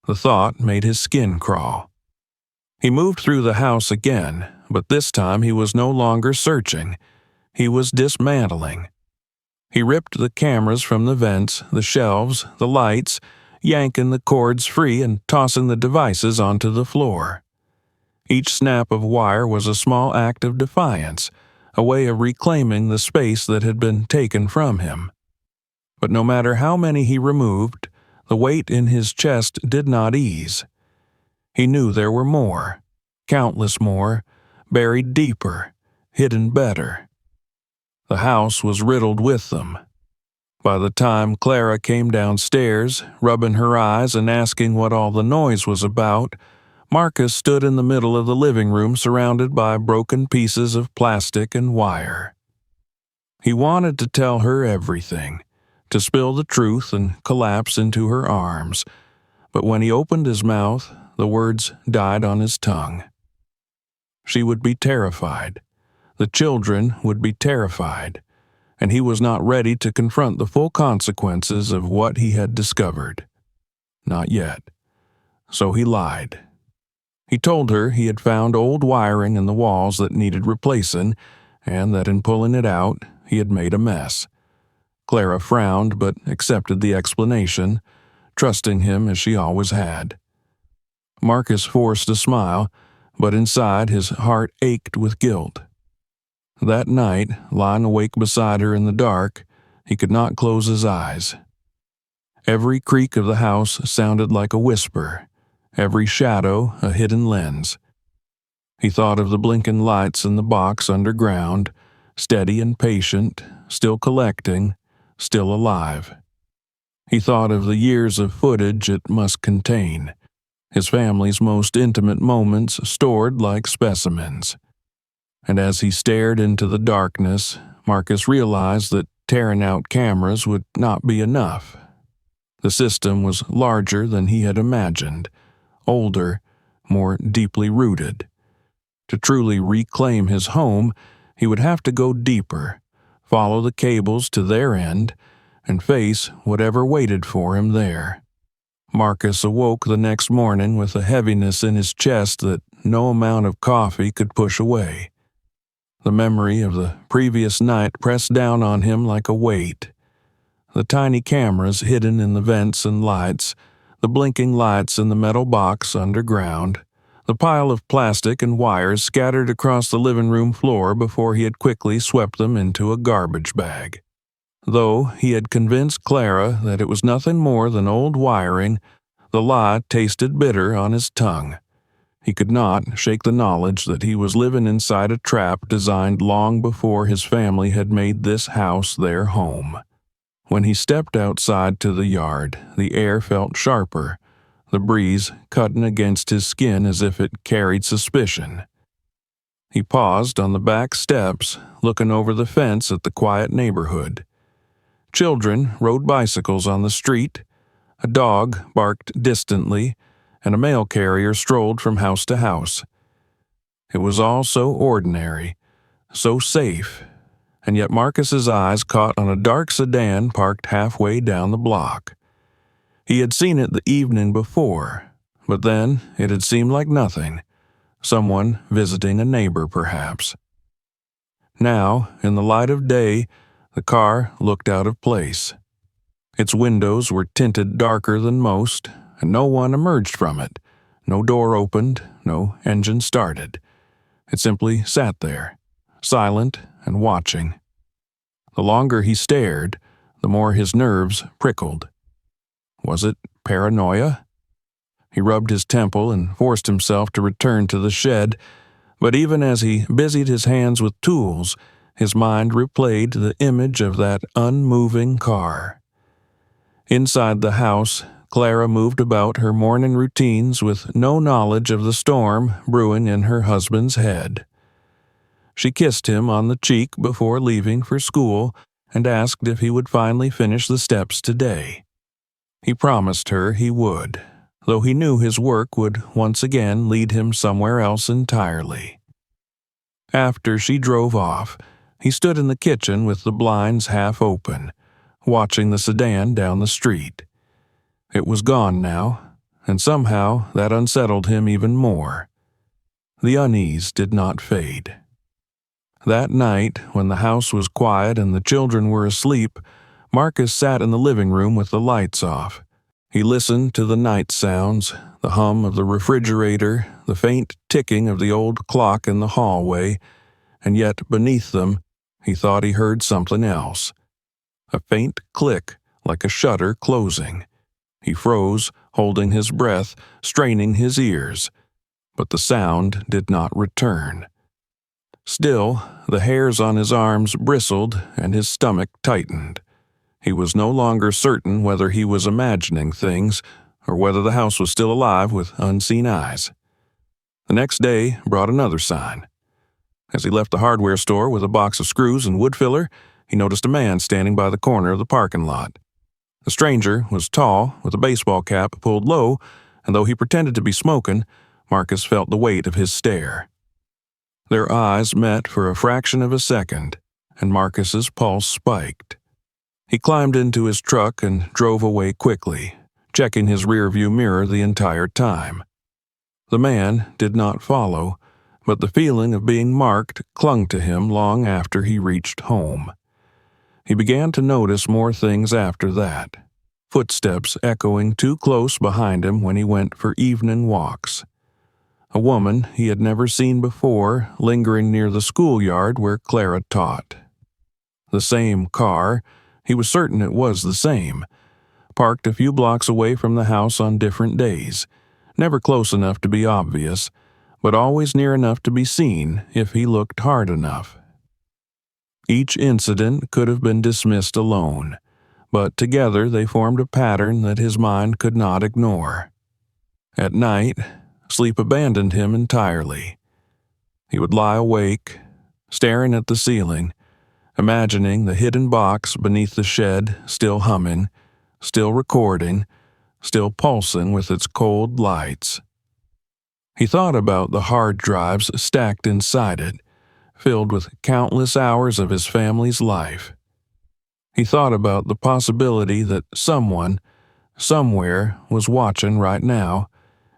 The thought made his skin crawl. He moved through the house again, but this time he was no longer searching. He was dismantling. He ripped the cameras from the vents, the shelves, the lights, yanking the cords free and tossing the devices onto the floor. Each snap of wire was a small act of defiance, a way of reclaiming the space that had been taken from him. But no matter how many he removed, the weight in his chest did not ease. He knew there were more, countless more, buried deeper, hidden better. The house was riddled with them. By the time Clara came downstairs, rubbing her eyes and asking what all the noise was about, Marcus stood in the middle of the living room surrounded by broken pieces of plastic and wire. He wanted to tell her everything, to spill the truth and collapse into her arms, but when he opened his mouth, the words died on his tongue. She would be terrified. The children would be terrified, and he was not ready to confront the full consequences of what he had discovered. Not yet. So he lied. He told her he had found old wiring in the walls that needed replacing, and that in pulling it out, he had made a mess. Clara frowned but accepted the explanation, trusting him as she always had. Marcus forced a smile, but inside his heart ached with guilt. That night, lying awake beside her in the dark, he could not close his eyes. Every creak of the house sounded like a whisper, every shadow a hidden lens. He thought of the blinking lights in the box underground, steady and patient, still collecting, still alive. He thought of the years of footage it must contain, his family's most intimate moments stored like specimens. And as he stared into the darkness, Marcus realized that tearing out cameras would not be enough. The system was larger than he had imagined, older, more deeply rooted. To truly reclaim his home, he would have to go deeper, follow the cables to their end, and face whatever waited for him there. Marcus awoke the next morning with a heaviness in his chest that no amount of coffee could push away. The memory of the previous night pressed down on him like a weight. The tiny cameras hidden in the vents and lights, the blinking lights in the metal box underground, the pile of plastic and wires scattered across the living room floor before he had quickly swept them into a garbage bag. Though he had convinced Clara that it was nothing more than old wiring, the lie tasted bitter on his tongue. He could not shake the knowledge that he was living inside a trap designed long before his family had made this house their home. When he stepped outside to the yard, the air felt sharper, the breeze cutting against his skin as if it carried suspicion. He paused on the back steps, looking over the fence at the quiet neighborhood. Children rode bicycles on the street, a dog barked distantly, and a mail carrier strolled from house to house. It was all so ordinary, so safe, and yet Marcus's eyes caught on a dark sedan parked halfway down the block. He had seen it the evening before, but then it had seemed like nothing. Someone visiting a neighbor, perhaps. Now, in the light of day, the car looked out of place. Its windows were tinted darker than most, and no one emerged from it. No door opened, no engine started. It simply sat there, silent and watching. The longer he stared, the more his nerves prickled. Was it paranoia? He rubbed his temple and forced himself to return to the shed, but even as he busied his hands with tools, his mind replayed the image of that unmoving car. Inside the house, Clara moved about her morning routines with no knowledge of the storm brewing in her husband's head. She kissed him on the cheek before leaving for school and asked if he would finally finish the steps today. He promised her he would, though he knew his work would once again lead him somewhere else entirely. After she drove off, he stood in the kitchen with the blinds half open, watching the sedan down the street. It was gone now, and somehow that unsettled him even more. The unease did not fade. That night, when the house was quiet and the children were asleep, Marcus sat in the living room with the lights off. He listened to the night sounds, the hum of the refrigerator, the faint ticking of the old clock in the hallway, and yet beneath them, he thought he heard something else. A faint click, like a shutter closing. He froze, holding his breath, straining his ears, but the sound did not return. Still, the hairs on his arms bristled and his stomach tightened. He was no longer certain whether he was imagining things or whether the house was still alive with unseen eyes. The next day brought another sign. As he left the hardware store with a box of screws and wood filler, he noticed a man standing by the corner of the parking lot. The stranger was tall, with a baseball cap pulled low, and though he pretended to be smoking, Marcus felt the weight of his stare. Their eyes met for a fraction of a second, and Marcus's pulse spiked. He climbed into his truck and drove away quickly, checking his rearview mirror the entire time. The man did not follow, but the feeling of being marked clung to him long after he reached home. He began to notice more things after that, footsteps echoing too close behind him when he went for evening walks. A woman he had never seen before lingering near the schoolyard where Clara taught. The same car, he was certain it was the same, parked a few blocks away from the house on different days, never close enough to be obvious, but always near enough to be seen if he looked hard enough. Each incident could have been dismissed alone, but together they formed a pattern that his mind could not ignore. At night, sleep abandoned him entirely. He would lie awake, staring at the ceiling, imagining the hidden box beneath the shed still humming, still recording, still pulsing with its cold lights. He thought about the hard drives stacked inside it, filled with countless hours of his family's life. He thought about the possibility that someone, somewhere, was watching right now,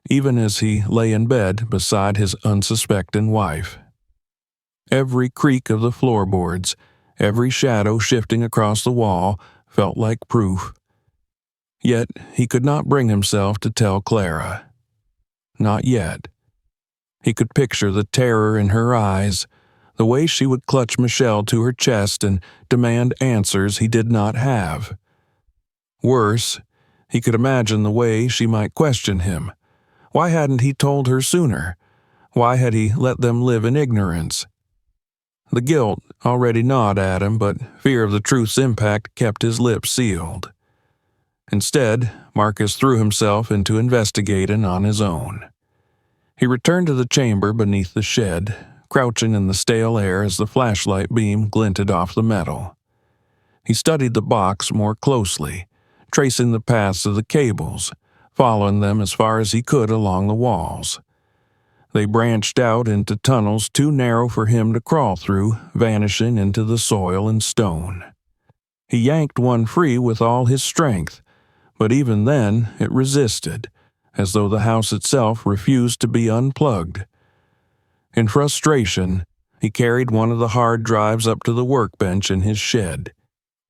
even as he lay in bed beside his unsuspecting wife. Every creak of the floorboards, every shadow shifting across the wall felt like proof. Yet he could not bring himself to tell Clara. Not yet. He could picture the terror in her eyes, the way she would clutch Michelle to her chest and demand answers he did not have. Worse, he could imagine the way she might question him. Why hadn't he told her sooner? Why had he let them live in ignorance? The guilt already gnawed at him, but fear of the truth's impact kept his lips sealed. Instead, Marcus threw himself into investigating on his own. He returned to the chamber beneath the shed, crouching in the stale air as the flashlight beam glinted off the metal. He studied the box more closely, tracing the paths of the cables, following them as far as he could along the walls. They branched out into tunnels too narrow for him to crawl through, vanishing into the soil and stone. He yanked one free with all his strength, but even then it resisted, as though the house itself refused to be unplugged. In frustration, he carried one of the hard drives up to the workbench in his shed.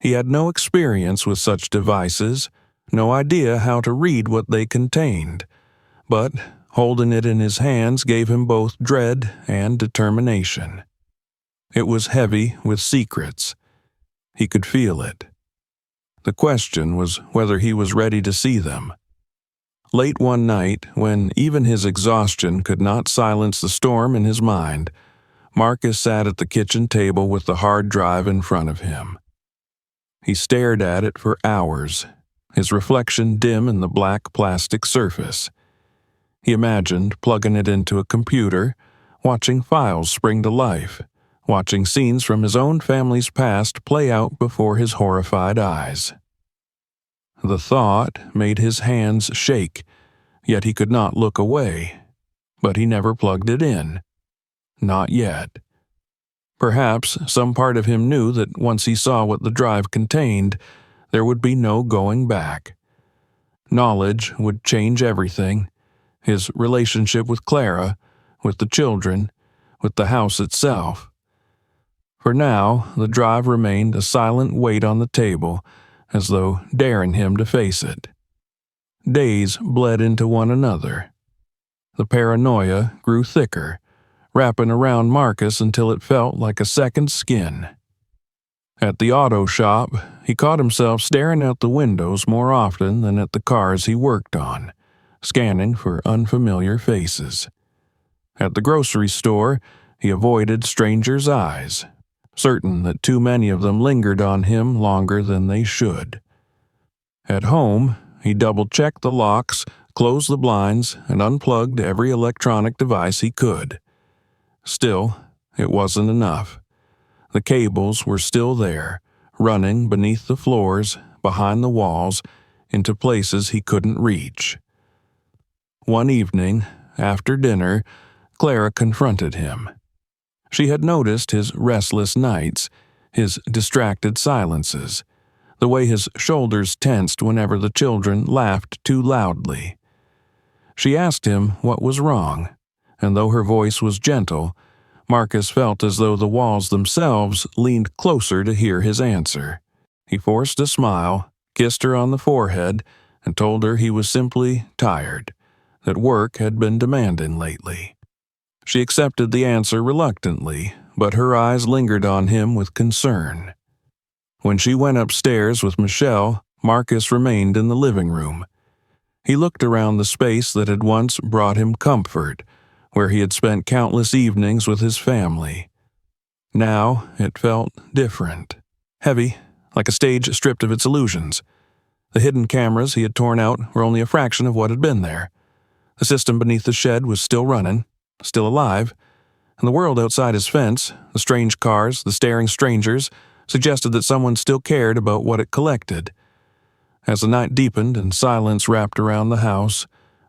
He had no experience with such devices, no idea how to read what they contained, but holding it in his hands gave him both dread and determination. It was heavy with secrets. He could feel it. The question was whether he was ready to see them. Late one night, when even his exhaustion could not silence the storm in his mind, Marcus sat at the kitchen table with the hard drive in front of him. He stared at it for hours, his reflection dim in the black plastic surface. He imagined plugging it into a computer, watching files spring to life, watching scenes from his own family's past play out before his horrified eyes. The thought made his hands shake, yet he could not look away. But he never plugged it in. Not yet. Perhaps some part of him knew that once he saw what the drive contained, there would be no going back. Knowledge would change everything. His relationship with Clara, with the children, with the house itself. For now, the drive remained a silent weight on the table, as though daring him to face it. Days bled into one another. The paranoia grew thicker, wrapping around Marcus until it felt like a second skin. At the auto shop, he caught himself staring out the windows more often than at the cars he worked on, scanning for unfamiliar faces. At the grocery store, he avoided strangers' eyes, certain that too many of them lingered on him longer than they should. At home, he double-checked the locks, closed the blinds, and unplugged every electronic device he could. Still, it wasn't enough. The cables were still there, running beneath the floors, behind the walls, into places he couldn't reach. One evening, after dinner, Clara confronted him. She had noticed his restless nights, his distracted silences, the way his shoulders tensed whenever the children laughed too loudly. She asked him what was wrong, and though her voice was gentle, Marcus felt as though the walls themselves leaned closer to hear his answer. He forced a smile, kissed her on the forehead, and told her he was simply tired, that work had been demanding lately. She accepted the answer reluctantly, but her eyes lingered on him with concern. When she went upstairs with Michelle, Marcus remained in the living room. He looked around the space that had once brought him comfort, where he had spent countless evenings with his family. Now it felt different, heavy, like a stage stripped of its illusions. The hidden cameras he had torn out were only a fraction of what had been there. The system beneath the shed was still running, still alive, and the world outside his fence, the strange cars, the staring strangers, suggested that someone still cared about what it collected. As the night deepened and silence wrapped around the house,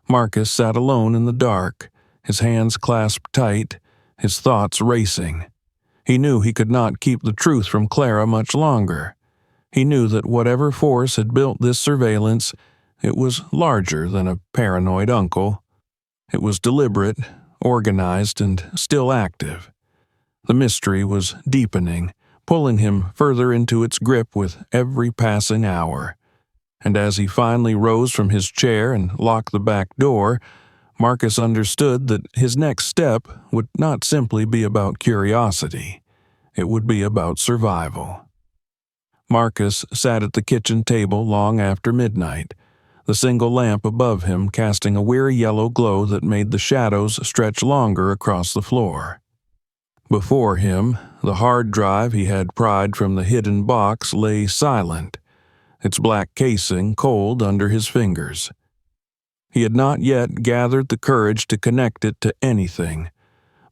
Marcus sat alone in the dark, his hands clasped tight, his thoughts racing. He knew he could not keep the truth from Clara much longer. He knew that whatever force had built this surveillance, it was larger than a paranoid uncle. It was deliberate, organized, and still active. The mystery was deepening, pulling him further into its grip with every passing hour. And as he finally rose from his chair and locked the back door, Marcus understood that his next step would not simply be about curiosity. It would be about survival. Marcus sat at the kitchen table long after midnight, the single lamp above him casting a weary yellow glow that made the shadows stretch longer across the floor. Before him, the hard drive he had pried from the hidden box lay silent, its black casing cold under his fingers. He had not yet gathered the courage to connect it to anything,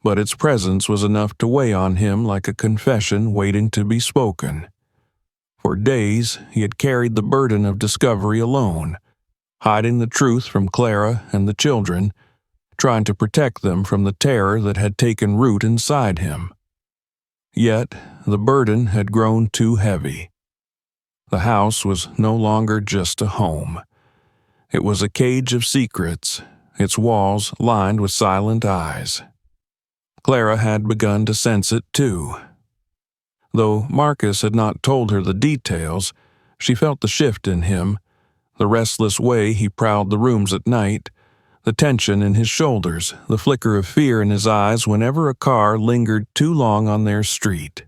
but its presence was enough to weigh on him like a confession waiting to be spoken. For days, he had carried the burden of discovery alone, hiding the truth from Clara and the children, trying to protect them from the terror that had taken root inside him. Yet, the burden had grown too heavy. The house was no longer just a home. It was a cage of secrets, its walls lined with silent eyes. Clara had begun to sense it too. Though Marcus had not told her the details, she felt the shift in him, the restless way he prowled the rooms at night, the tension in his shoulders, the flicker of fear in his eyes whenever a car lingered too long on their street.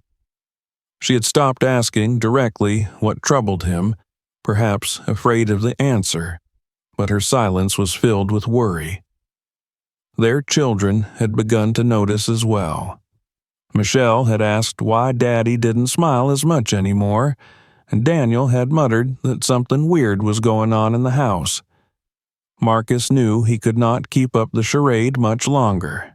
She had stopped asking directly what troubled him, perhaps afraid of the answer, but her silence was filled with worry. Their children had begun to notice as well. Michelle had asked why Daddy didn't smile as much anymore, and Daniel had muttered that something weird was going on in the house. Marcus knew he could not keep up the charade much longer.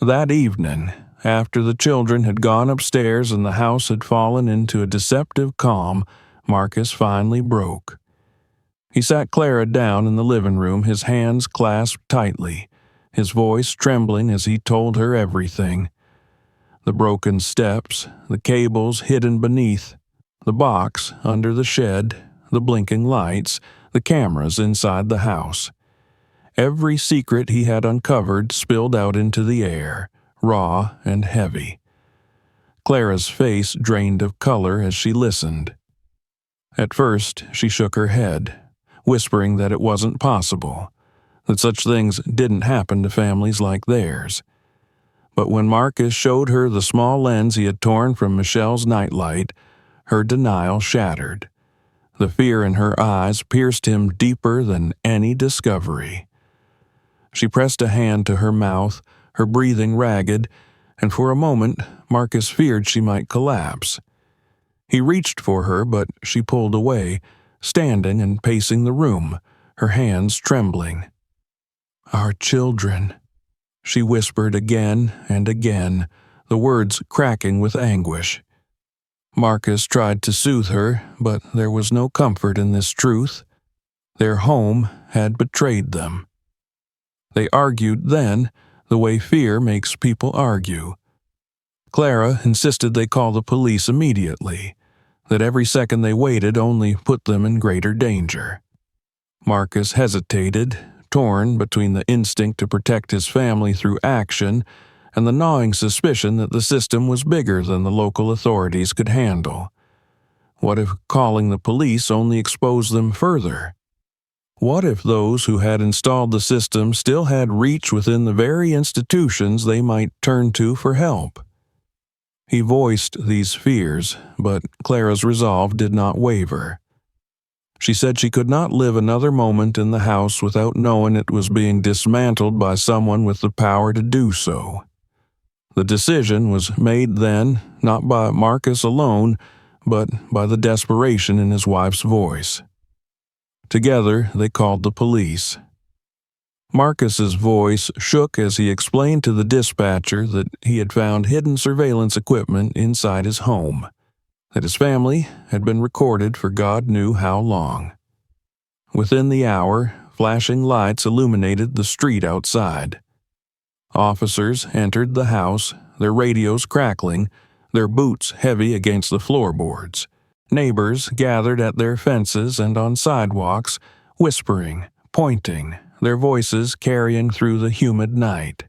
That evening, after the children had gone upstairs and the house had fallen into a deceptive calm, Marcus finally broke. He sat Clara down in the living room, his hands clasped tightly, his voice trembling as he told her everything. The broken steps, the cables hidden beneath, the box under the shed, the blinking lights, the cameras inside the house. Every secret he had uncovered spilled out into the air, raw and heavy. Clara's face drained of color as she listened. At first, she shook her head, whispering that it wasn't possible, that such things didn't happen to families like theirs. But when Marcus showed her the small lens he had torn from Michelle's nightlight, her denial shattered. The fear in her eyes pierced him deeper than any discovery. She pressed a hand to her mouth, her breathing ragged, and for a moment Marcus feared she might collapse. He reached for her, but she pulled away, standing and pacing the room, her hands trembling. "Our children," she whispered again and again, the words cracking with anguish. Marcus tried to soothe her, but there was no comfort in this truth. Their home had betrayed them. They argued then, the way fear makes people argue. Clara insisted they call the police immediately, that every second they waited only put them in greater danger. Marcus hesitated, torn between the instinct to protect his family through action and the gnawing suspicion that the system was bigger than the local authorities could handle. What if calling the police only exposed them further? What if those who had installed the system still had reach within the very institutions they might turn to for help? He voiced these fears, but Clara's resolve did not waver. She said she could not live another moment in the house without knowing it was being dismantled by someone with the power to do so. The decision was made then, not by Marcus alone, but by the desperation in his wife's voice. Together, they called the police. Marcus's voice shook as he explained to the dispatcher that he had found hidden surveillance equipment inside his home, that his family had been recorded for God knew how long. Within the hour, flashing lights illuminated the street outside. Officers entered the house, their radios crackling, their boots heavy against the floorboards. Neighbors gathered at their fences and on sidewalks, whispering, pointing, their voices carrying through the humid night.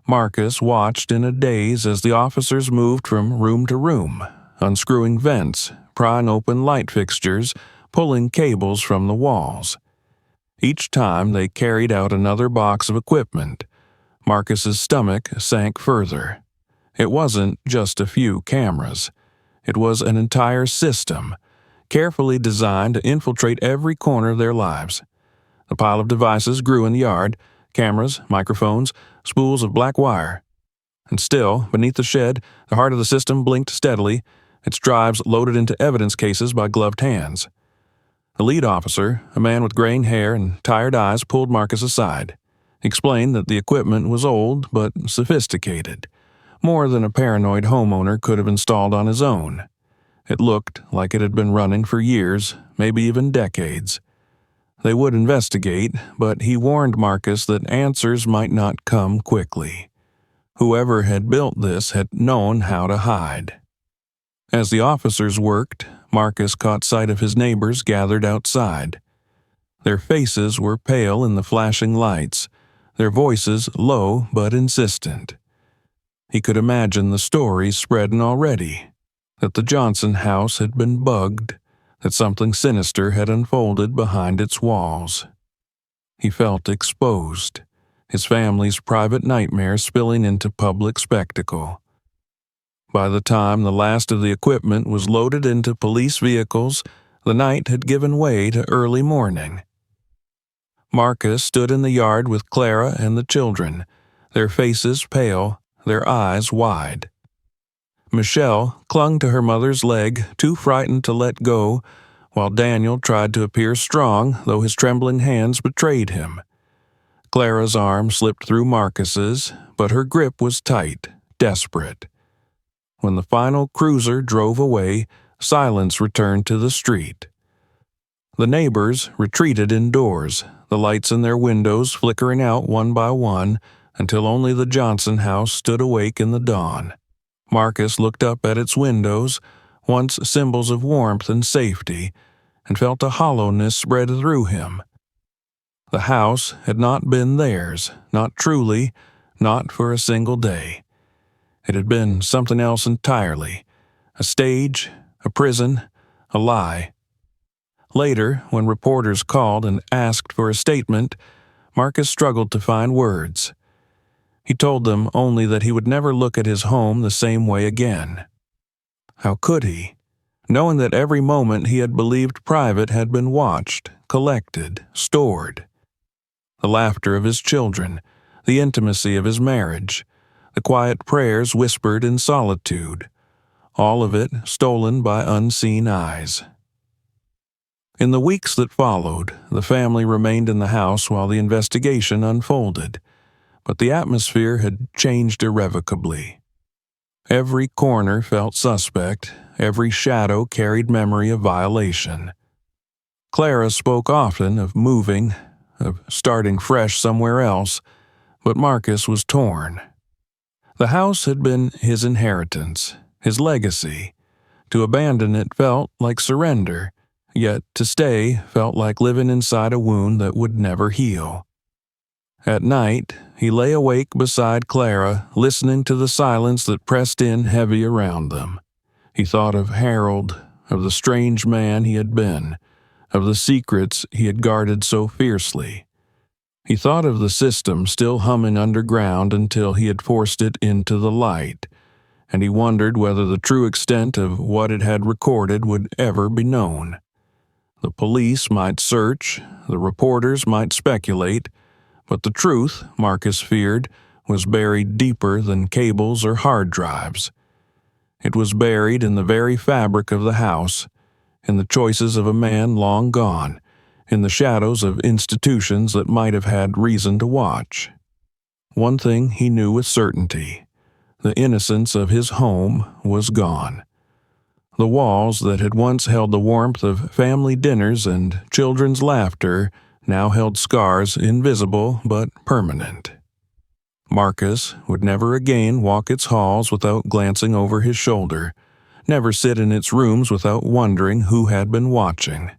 Marcus watched in a daze as the officers moved from room to room, unscrewing vents, prying open light fixtures, pulling cables from the walls. Each time they carried out another box of equipment, Marcus's stomach sank further. It wasn't just a few cameras. It was an entire system, carefully designed to infiltrate every corner of their lives. The pile of devices grew in the yard, cameras, microphones, spools of black wire. And still, beneath the shed, the heart of the system blinked steadily, its drives loaded into evidence cases by gloved hands. The lead officer, a man with graying hair and tired eyes, pulled Marcus aside. He explained that the equipment was old but sophisticated, more than a paranoid homeowner could have installed on his own. It looked like it had been running for years, maybe even decades. They would investigate, but he warned Marcus that answers might not come quickly. Whoever had built this had known how to hide. As the officers worked, Marcus caught sight of his neighbors gathered outside. Their faces were pale in the flashing lights, their voices low but insistent. He could imagine the stories spreading already, that the Johnson house had been bugged, that something sinister had unfolded behind its walls. He felt exposed, his family's private nightmare spilling into public spectacle. By the time the last of the equipment was loaded into police vehicles, the night had given way to early morning. Marcus stood in the yard with Clara and the children, their faces pale, their eyes wide. Michelle clung to her mother's leg, too frightened to let go, while Daniel tried to appear strong, though his trembling hands betrayed him. Clara's arm slipped through Marcus's, but her grip was tight, desperate. When the final cruiser drove away, silence returned to the street. The neighbors retreated indoors, the lights in their windows flickering out one by one until only the Johnson house stood awake in the dawn. Marcus looked up at its windows, once symbols of warmth and safety, and felt a hollowness spread through him. The house had not been theirs, not truly, not for a single day. It had been something else entirely, a stage, a prison, a lie. Later, when reporters called and asked for a statement, Marcus struggled to find words. He told them only that he would never look at his home the same way again. How could he, knowing that every moment he had believed private had been watched, collected, stored? The laughter of his children, the intimacy of his marriage, the quiet prayers whispered in solitude, all of it stolen by unseen eyes. In the weeks that followed, the family remained in the house while the investigation unfolded. But the atmosphere had changed irrevocably. Every corner felt suspect, every shadow carried memory of violation. Clara spoke often of moving, of starting fresh somewhere else, but Marcus was torn. The house had been his inheritance, his legacy. To abandon it felt like surrender, yet to stay felt like living inside a wound that would never heal. At night, he lay awake beside Clara, listening to the silence that pressed in heavy around them. He thought of Harold, of the strange man he had been, of the secrets he had guarded so fiercely. He thought of the system still humming underground until he had forced it into the light, and he wondered whether the true extent of what it had recorded would ever be known. The police might search, the reporters might speculate, but the truth, Marcus feared, was buried deeper than cables or hard drives. It was buried in the very fabric of the house, in the choices of a man long gone, in the shadows of institutions that might have had reason to watch. One thing he knew with certainty: the innocence of his home was gone. The walls that had once held the warmth of family dinners and children's laughter now held scars invisible but permanent. Marcus would never again walk its halls without glancing over his shoulder, never sit in its rooms without wondering who had been watching.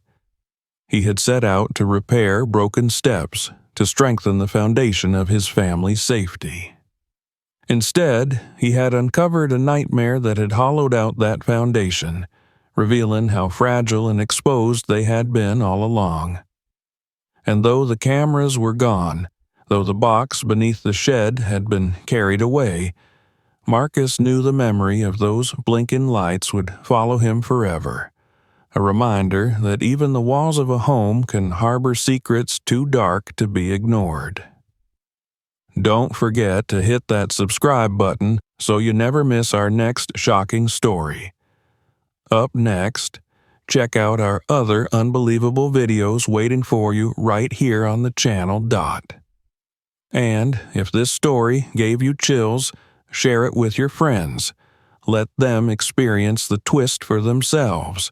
He had set out to repair broken steps, to strengthen the foundation of his family's safety. Instead, he had uncovered a nightmare that had hollowed out that foundation, revealing how fragile and exposed they had been all along. And though the cameras were gone, though the box beneath the shed had been carried away, Marcus knew the memory of those blinking lights would follow him forever, a reminder that even the walls of a home can harbor secrets too dark to be ignored. Don't forget to hit that subscribe button so you never miss our next shocking story. Up next, check out our other unbelievable videos waiting for you right here on the channel. And if this story gave you chills, share it with your friends. Let them experience the twist for themselves.